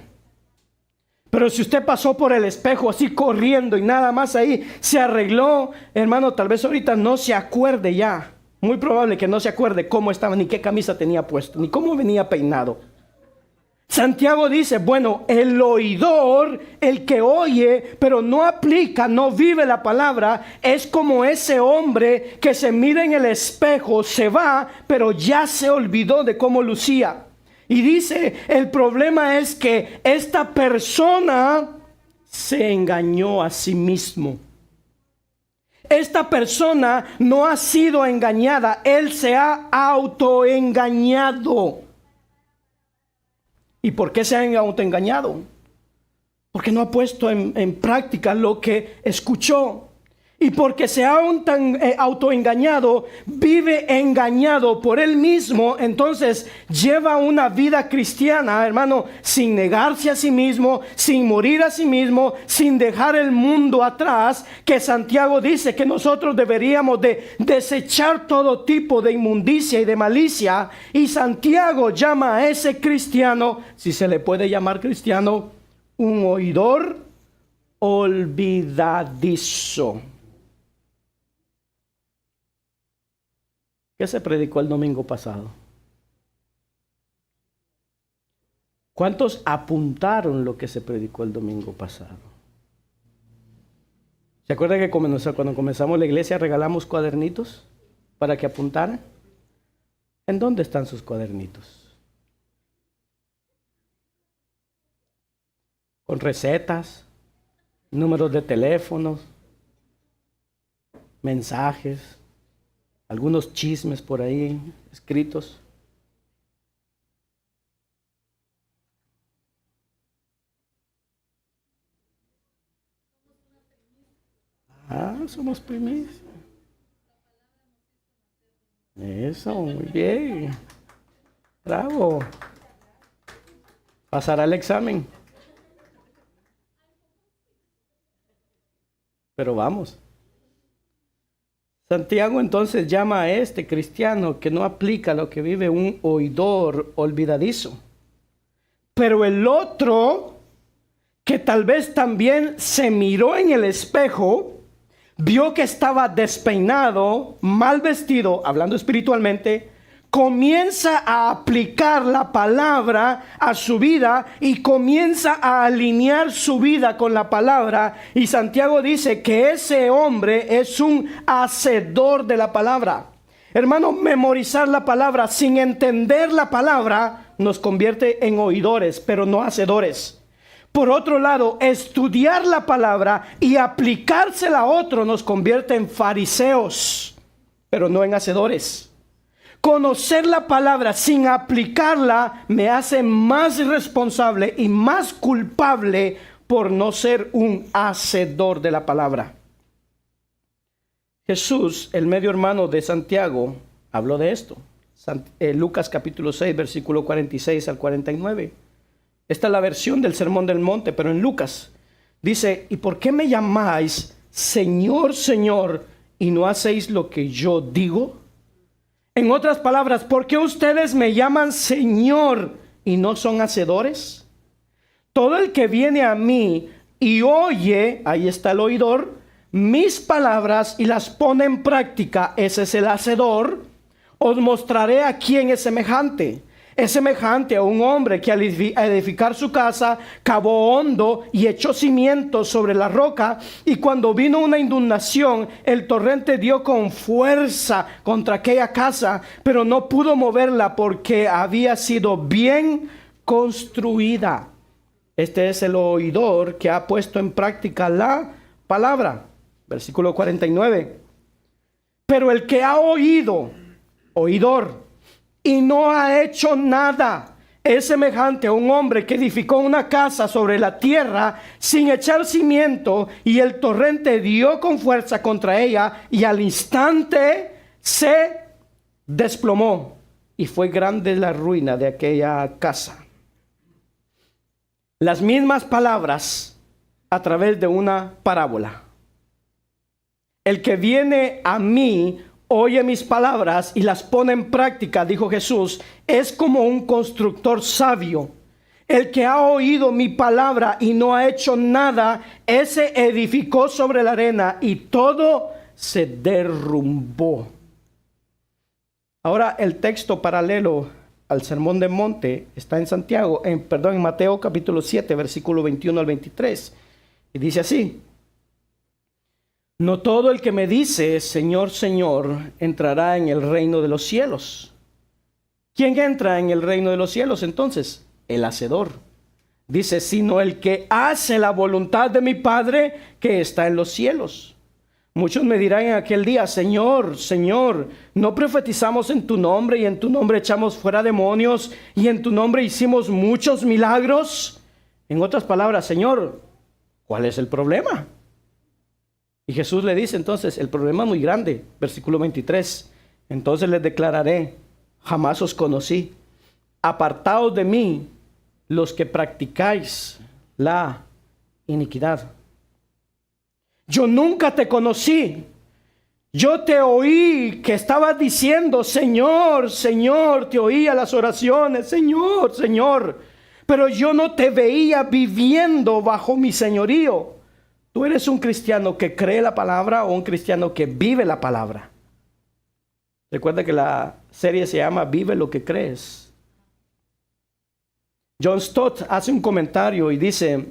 [SPEAKER 1] Pero si usted pasó por el espejo así corriendo y nada más ahí se arregló, hermano, tal vez ahorita no se acuerde ya. Muy probable que no se acuerde cómo estaba, ni qué camisa tenía puesto, ni cómo venía peinado. Santiago dice: bueno, el oidor, el que oye, pero no aplica, no vive la palabra, es como ese hombre que se mira en el espejo, se va, pero ya se olvidó de cómo lucía. Y dice: el problema es que esta persona se engañó a sí mismo. Esta persona no ha sido engañada, él se ha autoengañado. ¿Y por qué se ha autoengañado? Porque no ha puesto en práctica lo que escuchó. Y porque se ha autoengañado, vive engañado por él mismo, entonces lleva una vida cristiana, hermano, sin negarse a sí mismo, sin morir a sí mismo, sin dejar el mundo atrás, que Santiago dice que nosotros deberíamos de desechar todo tipo de inmundicia y de malicia. Y Santiago llama a ese cristiano, si se le puede llamar cristiano, un oidor olvidadizo. ¿Qué se predicó el domingo pasado? ¿Cuántos apuntaron lo que se predicó el domingo pasado? ¿Se acuerdan que cuando comenzamos la iglesia regalamos cuadernitos para que apuntaran? ¿En dónde están sus cuadernitos? Con recetas, números de teléfonos, mensajes, algunos chismes por ahí escritos. Somos primicia. Eso, muy bien. Bravo. Pasará el examen. Pero vamos. Santiago entonces llama a este cristiano que no aplica lo que vive un oidor olvidadizo. Pero el otro, que tal vez también se miró en el espejo, vio que estaba despeinado, mal vestido, hablando espiritualmente, comienza a aplicar la palabra a su vida y comienza a alinear su vida con la palabra. Y Santiago dice que ese hombre es un hacedor de la palabra. Hermano, memorizar la palabra sin entender la palabra nos convierte en oidores, pero no hacedores. Por otro lado, estudiar la palabra y aplicársela a otro nos convierte en fariseos, pero no en hacedores. Conocer la palabra sin aplicarla me hace más responsable y más culpable por no ser un hacedor de la palabra. Jesús, el medio hermano de Santiago, habló de esto. Lucas capítulo 6, versículo 46 al 49. Esta es la versión del Sermón del Monte, pero en Lucas dice: ¿y por qué me llamáis Señor, Señor, y no hacéis lo que yo digo? En otras palabras, ¿por qué ustedes me llaman Señor y no son hacedores? Todo el que viene a mí y oye, ahí está el oidor, mis palabras y las pone en práctica, ese es el hacedor. Os mostraré a quién es semejante. Es semejante a un hombre que al edificar su casa cavó hondo y echó cimientos sobre la roca, y cuando vino una inundación, el torrente dio con fuerza contra aquella casa, pero no pudo moverla porque había sido bien construida. Este es el oidor que ha puesto en práctica la palabra. Versículo 49. Pero el que ha oído, oidor, y no ha hecho nada, es semejante a un hombre que edificó una casa sobre la tierra sin echar cimiento, y el torrente dio con fuerza contra ella, y al instante se desplomó, y fue grande la ruina de aquella casa. Las mismas palabras a través de una parábola. El que viene a mí, oye mis palabras y las pone en práctica, dijo Jesús, es como un constructor sabio. El que ha oído mi palabra y no ha hecho nada, ese edificó sobre la arena y todo se derrumbó. Ahora el texto paralelo al Sermón del Monte está en en Mateo capítulo 7, versículo 21 al 23. Y dice así: no todo el que me dice Señor, Señor, entrará en el reino de los cielos. ¿Quién entra en el reino de los cielos entonces? El hacedor. Dice, sino el que hace la voluntad de mi Padre que está en los cielos. Muchos me dirán en aquel día: Señor, Señor, ¿no profetizamos en tu nombre y en tu nombre echamos fuera demonios y en tu nombre hicimos muchos milagros? En otras palabras, Señor, ¿cuál es el problema? Y Jesús le dice entonces, el problema es muy grande, versículo 23. Entonces les declararé, jamás os conocí. Apartaos de mí los que practicáis la iniquidad. Yo nunca te conocí. Yo te oí que estabas diciendo, Señor, Señor, te oía las oraciones, Señor, Señor. Pero yo no te veía viviendo bajo mi señorío. ¿Tú eres un cristiano que cree la palabra o un cristiano que vive la palabra? Recuerda que la serie se llama Vive lo que crees. John Stott hace un comentario y dice,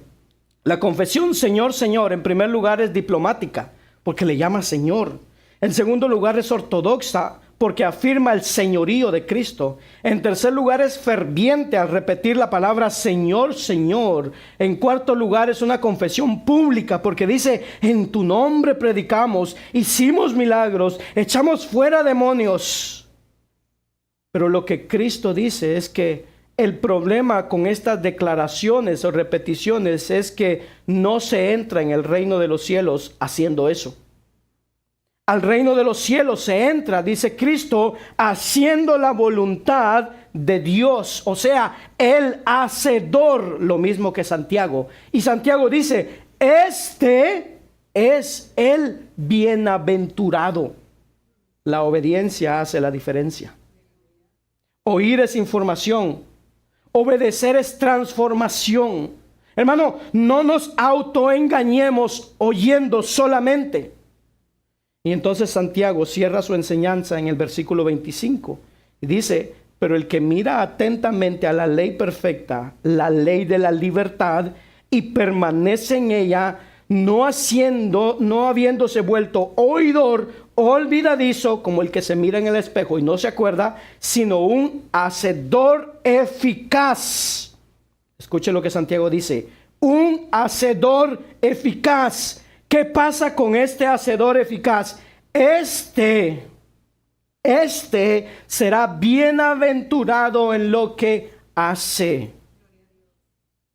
[SPEAKER 1] la confesión Señor, Señor, en primer lugar es diplomática, porque le llama Señor. En segundo lugar es ortodoxa, porque afirma el señorío de Cristo. En tercer lugar es ferviente al repetir la palabra Señor, Señor. En cuarto lugar es una confesión pública, porque dice, en tu nombre predicamos, hicimos milagros, echamos fuera demonios. Pero lo que Cristo dice es que el problema con estas declaraciones o repeticiones es que no se entra en el reino de los cielos haciendo eso. Al reino de los cielos se entra, dice Cristo, haciendo la voluntad de Dios. O sea, el hacedor, lo mismo que Santiago. Y Santiago dice, este es el bienaventurado. La obediencia hace la diferencia. Oír es información. Obedecer es transformación. Hermano, no nos autoengañemos oyendo solamente. Y entonces Santiago cierra su enseñanza en el versículo 25 y dice, pero el que mira atentamente a la ley perfecta, la ley de la libertad, y permanece en ella, no habiéndose vuelto oidor, olvidadizo, como el que se mira en el espejo y no se acuerda, sino un hacedor eficaz. Escuche lo que Santiago dice, un hacedor eficaz. ¿Qué pasa con este hacedor eficaz? Este será bienaventurado en lo que hace.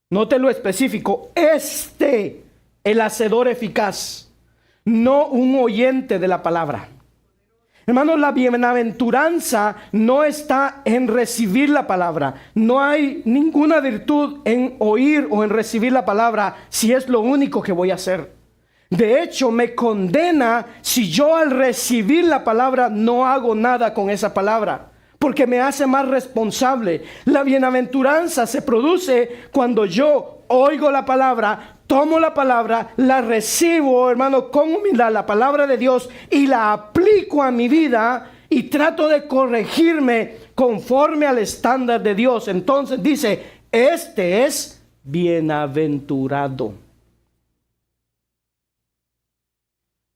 [SPEAKER 1] Note lo específico. El hacedor eficaz, no un oyente de la palabra. Hermanos, la bienaventuranza no está en recibir la palabra. No hay ninguna virtud en oír o en recibir la palabra si es lo único que voy a hacer. De hecho, me condena si yo al recibir la palabra no hago nada con esa palabra, porque me hace más responsable. La bienaventuranza se produce cuando yo oigo la palabra, tomo la palabra, la recibo, hermano, con humildad, la palabra de Dios, y la aplico a mi vida y trato de corregirme conforme al estándar de Dios. Entonces dice, este es bienaventurado.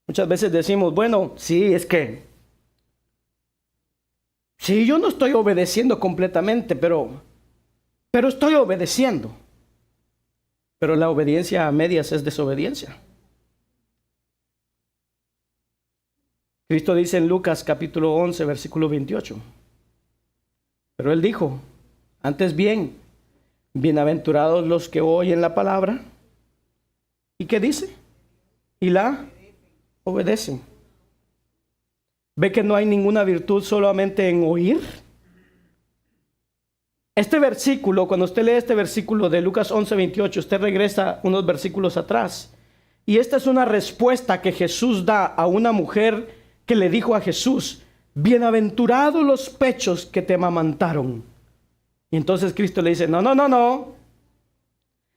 [SPEAKER 1] Muchas veces decimos, bueno, sí, yo no estoy obedeciendo completamente, pero estoy obedeciendo. Pero la obediencia a medias es desobediencia. Cristo dice en Lucas capítulo 11, versículo 28. Pero Él dijo, antes bien, bienaventurados los que oyen la palabra. ¿Y qué dice? Y la obedecen. ¿Ve que no hay ninguna virtud solamente en oír? Este versículo, cuando usted lee este versículo de Lucas 11, 28, usted regresa unos versículos atrás. Y esta es una respuesta que Jesús da a una mujer que le dijo a Jesús, bienaventurados los pechos que te amamantaron. Y entonces Cristo le dice, no.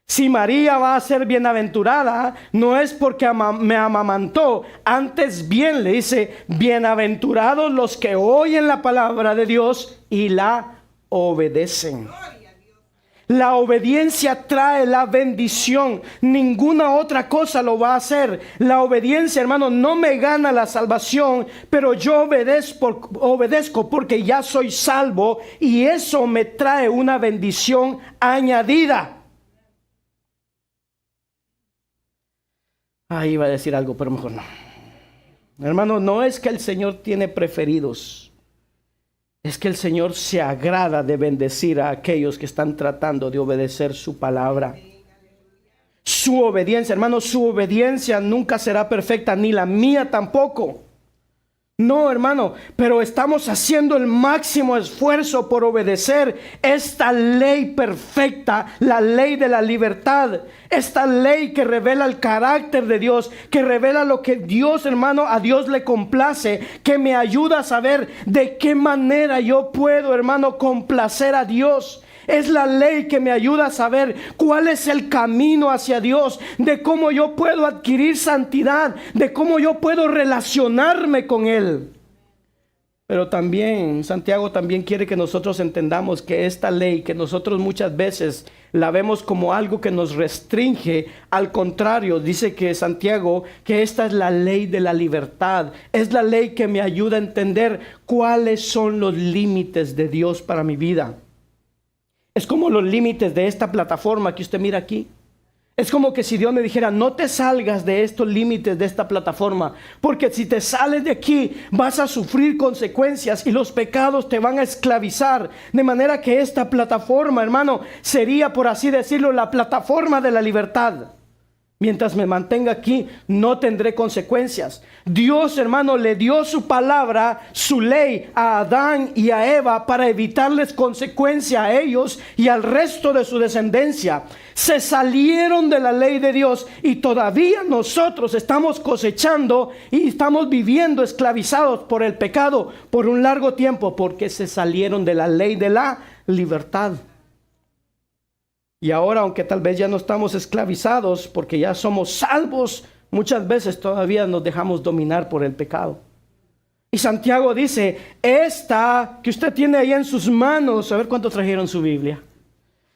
[SPEAKER 1] Si María va a ser bienaventurada, no es porque me amamantó. Antes bien le dice, bienaventurados los que oyen la palabra de Dios y la obedecen. La obediencia trae la bendición. Ninguna otra cosa lo va a hacer. La obediencia, hermano, no me gana la salvación, pero yo obedezco porque ya soy salvo y eso me trae una bendición añadida. Ahí iba a decir algo, pero mejor no. Hermano, no es que el Señor tiene preferidos. Es que el Señor se agrada de bendecir a aquellos que están tratando de obedecer su palabra. su obediencia. Hermanos, su obediencia nunca será perfecta, ni la mía tampoco. No, hermano, pero estamos haciendo el máximo esfuerzo por obedecer esta ley perfecta, la ley de la libertad, esta ley que revela el carácter de Dios, que revela lo que Dios, hermano, a Dios le complace, que me ayuda a saber de qué manera yo puedo, hermano, complacer a Dios. Es la ley que me ayuda a saber cuál es el camino hacia Dios, de cómo yo puedo adquirir santidad, de cómo yo puedo relacionarme con Él. Pero también, Santiago también quiere que nosotros entendamos que esta ley, que nosotros muchas veces la vemos como algo que nos restringe, al contrario, dice que Santiago, que esta es la ley de la libertad, es la ley que me ayuda a entender cuáles son los límites de Dios para mi vida. Es como los límites de esta plataforma que usted mira aquí. Es como que si Dios me dijera, no te salgas de estos límites de esta plataforma, porque si te sales de aquí vas a sufrir consecuencias y los pecados te van a esclavizar. De manera que esta plataforma, hermano, sería, por así decirlo, la plataforma de la libertad. Mientras me mantenga aquí, no tendré consecuencias. Dios, hermano, le dio su palabra, su ley a Adán y a Eva para evitarles consecuencia a ellos y al resto de su descendencia. Se salieron de la ley de Dios y todavía nosotros estamos cosechando y estamos viviendo esclavizados por el pecado por un largo tiempo porque se salieron de la ley de la libertad. Y ahora, aunque tal vez ya no estamos esclavizados porque ya somos salvos, muchas veces todavía nos dejamos dominar por el pecado. Y Santiago dice, esta que usted tiene ahí en sus manos, a ver cuántos trajeron su Biblia.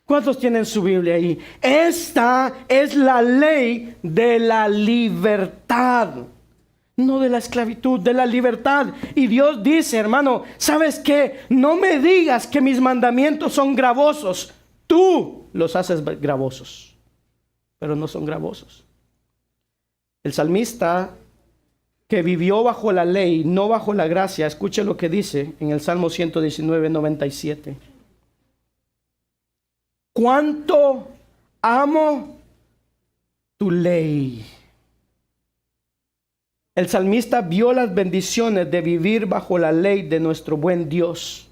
[SPEAKER 1] ¿Cuántos tienen su Biblia ahí? Esta es la ley de la libertad. No de la esclavitud, de la libertad. Y Dios dice, hermano, ¿sabes qué? No me digas que mis mandamientos son gravosos. Tú los haces gravosos, pero no son gravosos. El salmista que vivió bajo la ley, no bajo la gracia, escuche lo que dice en el Salmo 119, 97. Cuánto amo tu ley. El salmista vio las bendiciones de vivir bajo la ley de nuestro buen Dios.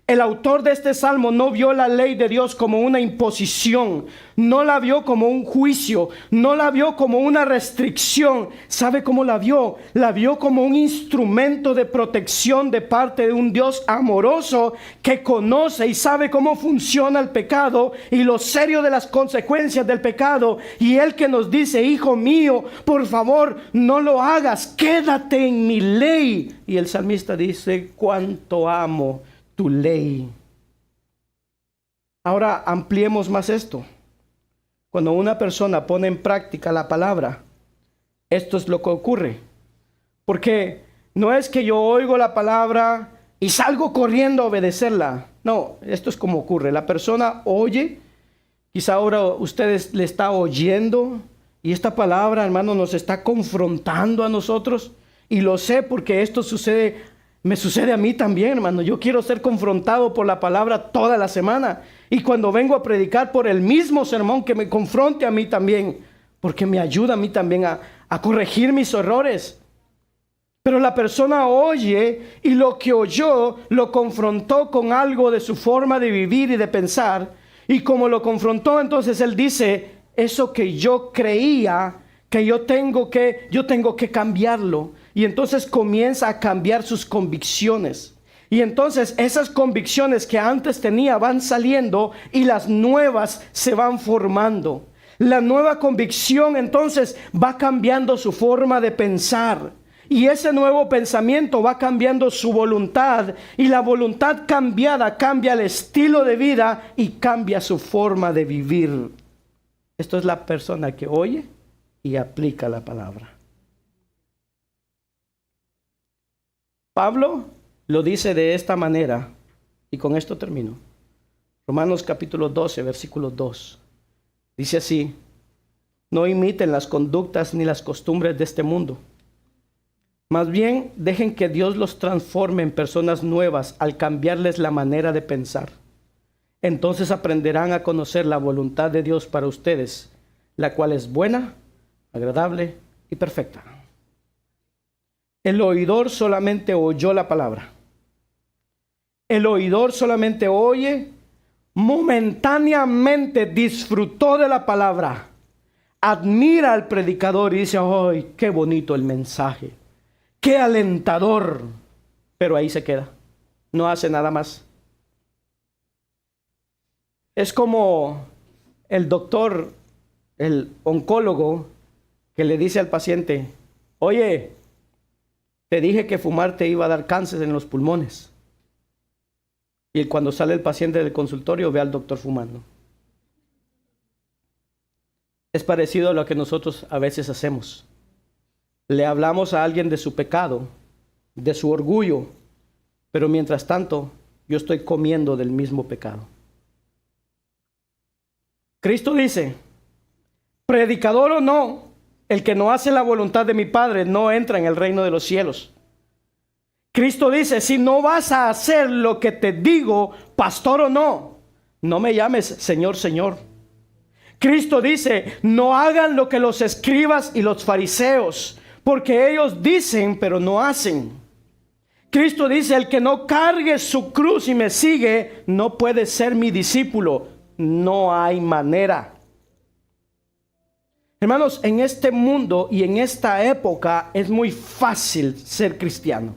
[SPEAKER 1] El autor de este salmo no vio la ley de Dios como una imposición, no la vio como un juicio, no la vio como una restricción. ¿Sabe cómo la vio? La vio como un instrumento de protección de parte de un Dios amoroso que conoce y sabe cómo funciona el pecado y lo serio de las consecuencias del pecado. Y Él que nos dice, hijo mío, por favor, no lo hagas, quédate en mi ley. Y el salmista dice, cuánto amo tu ley. Ahora ampliemos más esto. Cuando una persona pone en práctica la palabra, esto es lo que ocurre. Porque no es que yo oigo la palabra y salgo corriendo a obedecerla. No, esto es como ocurre. La persona oye, quizá ahora usted le está oyendo y esta palabra, hermano, nos está confrontando a nosotros. Y lo sé porque esto me sucede a mí también, hermano. Yo quiero ser confrontado por la palabra toda la semana. Y cuando vengo a predicar por el mismo sermón, que me confronte a mí también, porque me ayuda a mí también a corregir mis errores. Pero la persona oye y lo que oyó lo confrontó con algo de su forma de vivir y de pensar. Y como lo confrontó, entonces él dice, eso que yo creía que yo tengo que cambiarlo. Y entonces comienza a cambiar sus convicciones. Y entonces esas convicciones que antes tenía van saliendo y las nuevas se van formando. La nueva convicción entonces va cambiando su forma de pensar. Y ese nuevo pensamiento va cambiando su voluntad. Y la voluntad cambiada cambia el estilo de vida y cambia su forma de vivir. Esto es la persona que oye y aplica la palabra. Pablo lo dice de esta manera, y con esto termino. Romanos capítulo 12, versículo 2. Dice así, no imiten las conductas ni las costumbres de este mundo. Más bien, dejen que Dios los transforme en personas nuevas al cambiarles la manera de pensar. Entonces aprenderán a conocer la voluntad de Dios para ustedes, la cual es buena, agradable y perfecta. El oidor solamente oyó la palabra. El oidor solamente oye, momentáneamente disfrutó de la palabra, admira al predicador y dice, ¡ay, qué bonito el mensaje! ¡Qué alentador! Pero ahí se queda, no hace nada más. Es como el doctor, el oncólogo, que le dice al paciente, oye, te dije que fumar te iba a dar cáncer en los pulmones. Y cuando sale el paciente del consultorio, ve al doctor fumando. Es parecido a lo que nosotros a veces hacemos. Le hablamos a alguien de su pecado, de su orgullo, pero mientras tanto, yo estoy comiendo del mismo pecado. Cristo dice, predicador o no, el que no hace la voluntad de mi Padre no entra en el reino de los cielos. Cristo dice, si no vas a hacer lo que te digo, pastor o no, no me llames Señor, Señor. Cristo dice, no hagan lo que los escribas y los fariseos, porque ellos dicen, pero no hacen. Cristo dice, el que no cargue su cruz y me sigue, no puede ser mi discípulo. No hay manera. Hermanos, en este mundo y en esta época es muy fácil ser cristiano.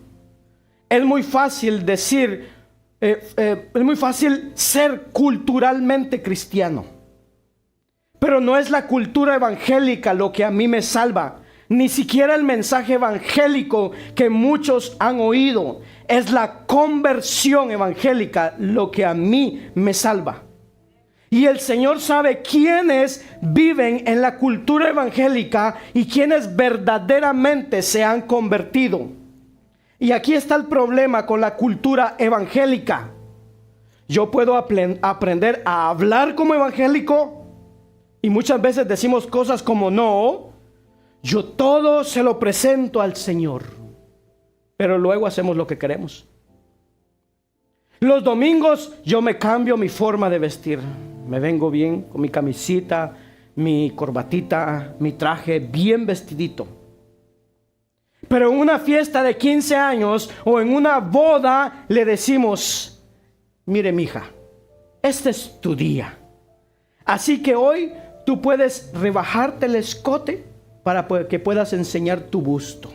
[SPEAKER 1] Es muy fácil decir, es muy fácil ser culturalmente cristiano. Pero no es la cultura evangélica lo que a mí me salva. Ni siquiera el mensaje evangélico que muchos han oído. Es la conversión evangélica lo que a mí me salva. Y el Señor sabe quiénes viven en la cultura evangélica y quiénes verdaderamente se han convertido. Y aquí está el problema con la cultura evangélica. Yo puedo aprender a hablar como evangélico y muchas veces decimos cosas como no, yo todo se lo presento al Señor, pero luego hacemos lo que queremos. Los domingos yo me cambio mi forma de vestir. Me vengo bien con mi camisita, mi corbatita, mi traje bien vestidito. Pero en una fiesta de 15 años o en una boda le decimos, mire mija, este es tu día. Así que hoy tú puedes rebajarte el escote para que puedas enseñar tu busto.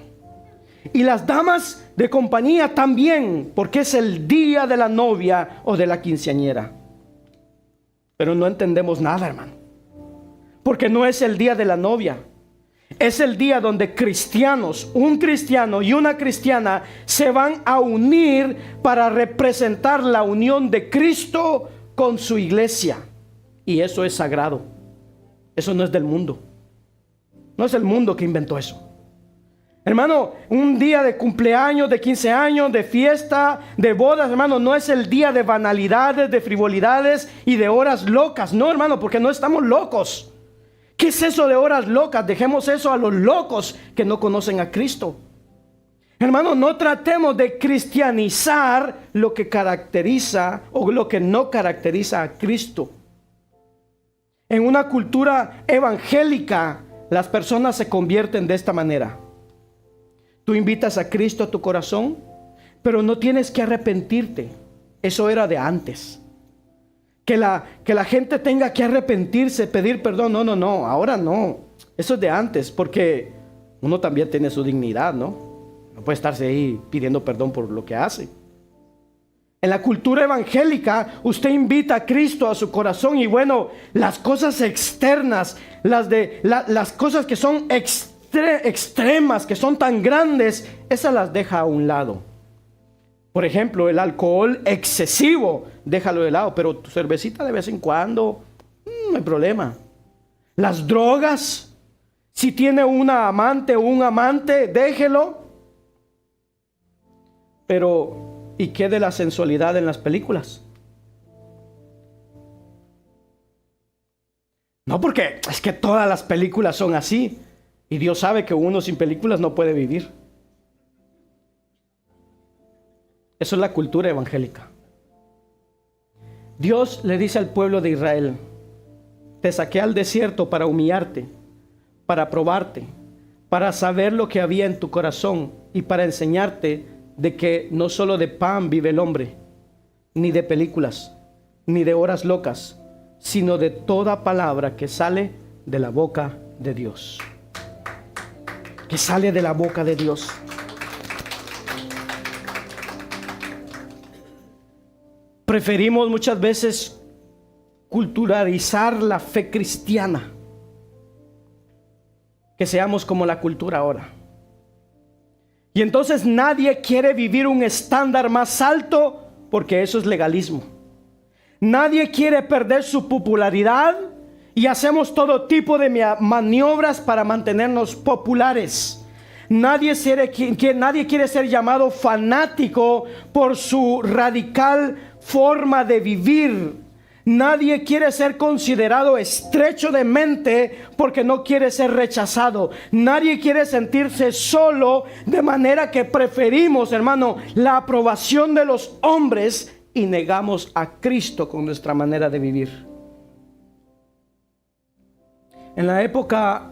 [SPEAKER 1] Y las damas de compañía también, porque es el día de la novia o de la quinceañera. Pero no entendemos nada, hermano. Porque no es el día de la novia. Es el día donde cristianos, un cristiano y una cristiana se van a unir para representar la unión de Cristo con su iglesia. Y eso es sagrado. Eso no es del mundo. No es el mundo que inventó eso. Hermano, un día de cumpleaños, de 15 años, de fiesta, de bodas, hermano, no es el día de banalidades, de frivolidades y de horas locas. No, hermano, porque no estamos locos. ¿Qué es eso de horas locas? Dejemos eso a los locos que no conocen a Cristo. Hermano, no tratemos de cristianizar lo que caracteriza o lo que no caracteriza a Cristo. En una cultura evangélica, las personas se convierten de esta manera. Tú invitas a Cristo a tu corazón, pero no tienes que arrepentirte. Eso era de antes. Que la gente tenga que arrepentirse, pedir perdón. No, ahora no. Eso es de antes, porque uno también tiene su dignidad, ¿no? No puede estarse ahí pidiendo perdón por lo que hace. En la cultura evangélica, usted invita a Cristo a su corazón y bueno, las cosas externas, las cosas que son extremas, que son tan grandes, esas las deja a un lado. Por ejemplo, el alcohol excesivo, déjalo de lado, pero tu cervecita de vez en cuando, no hay problema. Las drogas, si tiene una amante o un amante, déjelo. Pero, ¿y qué de la sensualidad en las películas? No, porque es que todas las películas son así. Y Dios sabe que uno sin películas no puede vivir. Eso es la cultura evangélica. Dios le dice al pueblo de Israel, Te saqué al desierto para humillarte, para probarte, para saber lo que había en tu corazón y para enseñarte de que no solo de pan vive el hombre, ni de películas, ni de horas locas, sino de toda palabra que sale de la boca de Dios. Que sale de la boca de Dios. Preferimos muchas veces culturalizar la fe cristiana, que seamos como la cultura ahora. Y entonces nadie quiere vivir un estándar más alto porque eso es legalismo. Nadie quiere perder su popularidad y hacemos todo tipo de maniobras para mantenernos populares. Nadie quiere ser llamado fanático por su radical forma de vivir. Nadie quiere ser considerado estrecho de mente porque no quiere ser rechazado. Nadie quiere sentirse solo, de manera que preferimos, hermano, la aprobación de los hombres y negamos a Cristo con nuestra manera de vivir. En la época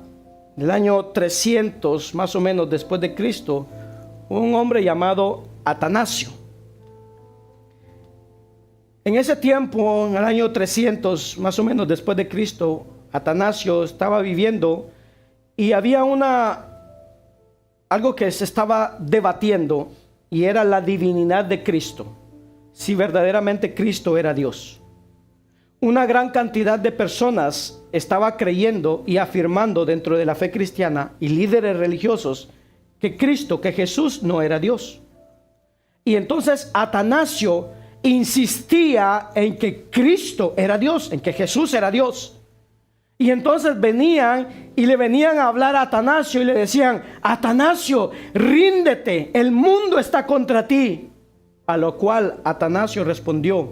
[SPEAKER 1] del año 300, más o menos después de Cristo, un hombre llamado Atanasio. En ese tiempo, en el año 300, más o menos después de Cristo, Atanasio estaba viviendo y había algo que se estaba debatiendo, y era la divinidad de Cristo, si verdaderamente Cristo era Dios. Una gran cantidad de personas estaba creyendo y afirmando dentro de la fe cristiana y líderes religiosos que Jesús no era Dios. Y entonces Atanasio insistía en que Cristo era Dios, en que Jesús era Dios. Y entonces venían y le venían a hablar a Atanasio y le decían: Atanasio, ríndete, el mundo está contra ti. A lo cual Atanasio respondió: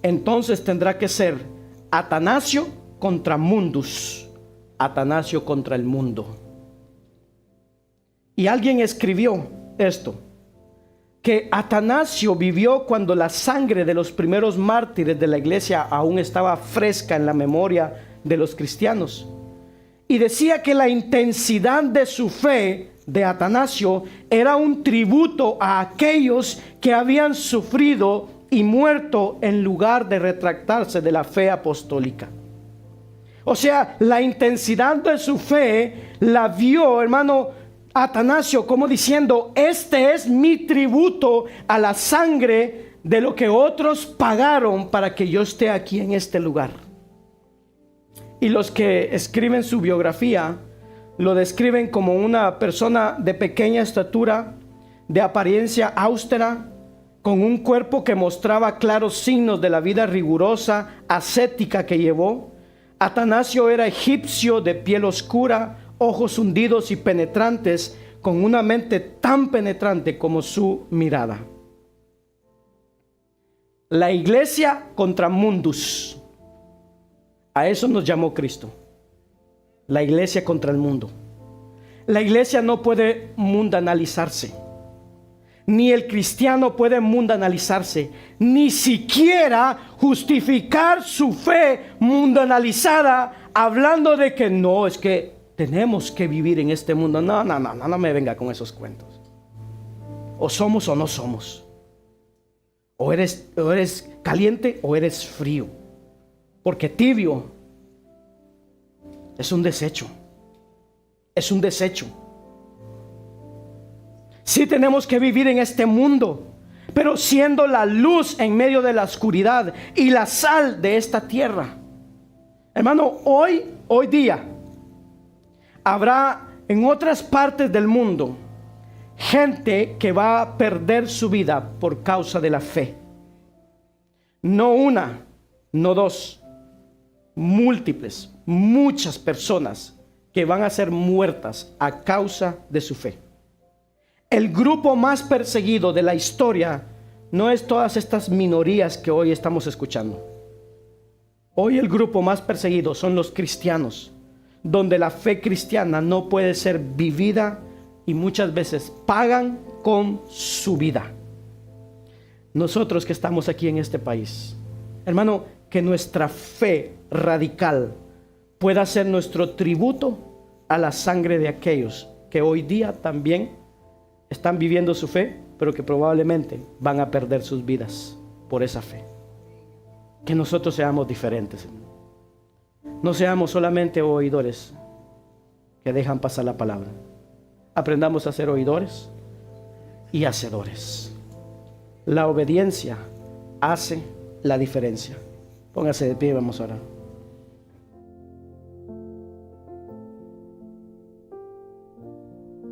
[SPEAKER 1] entonces tendrá que ser Atanasio contra mundus, Atanasio contra el mundo. Y alguien escribió esto, que Atanasio vivió cuando la sangre de los primeros mártires de la iglesia aún estaba fresca en la memoria de los cristianos. Y decía que la intensidad de su fe de Atanasio era un tributo a aquellos que habían sufrido y muerto en lugar de retractarse de la fe apostólica. O sea, la intensidad de su fe la vio, hermano, Atanasio como diciendo: este es mi tributo a la sangre de lo que otros pagaron para que yo esté aquí en este lugar. Y los que escriben su biografía lo describen como una persona de pequeña estatura, de apariencia austera, con un cuerpo que mostraba claros signos de la vida rigurosa, ascética que llevó. Atanasio era egipcio, de piel oscura, ojos hundidos y penetrantes, con una mente tan penetrante como su mirada. La iglesia contra mundus. A eso nos llamó Cristo. La iglesia contra el mundo. La iglesia no puede mundanalizarse. Ni el cristiano puede mundanalizarse, ni siquiera justificar su fe mundanalizada hablando de que no, es que tenemos que vivir en este mundo. No me venga con esos cuentos. O somos o no somos. O eres caliente o eres frío. Porque tibio es un desecho. Es un desecho. Sí tenemos que vivir en este mundo, pero siendo la luz en medio de la oscuridad y la sal de esta tierra. Hermano, hoy día habrá en otras partes del mundo gente que va a perder su vida por causa de la fe. No una, no dos, múltiples, muchas personas que van a ser muertas a causa de su fe. El grupo más perseguido de la historia no es todas estas minorías que hoy estamos escuchando. Hoy el grupo más perseguido son los cristianos, donde la fe cristiana no puede ser vivida y muchas veces pagan con su vida. Nosotros que estamos aquí en este país, hermano, que nuestra fe radical pueda ser nuestro tributo a la sangre de aquellos que hoy día también están viviendo su fe, pero que probablemente van a perder sus vidas por esa fe. Que nosotros seamos diferentes, Señor. No seamos solamente oidores que dejan pasar la palabra. Aprendamos a ser oidores y hacedores. La obediencia hace la diferencia. Póngase de pie, vamos a orar.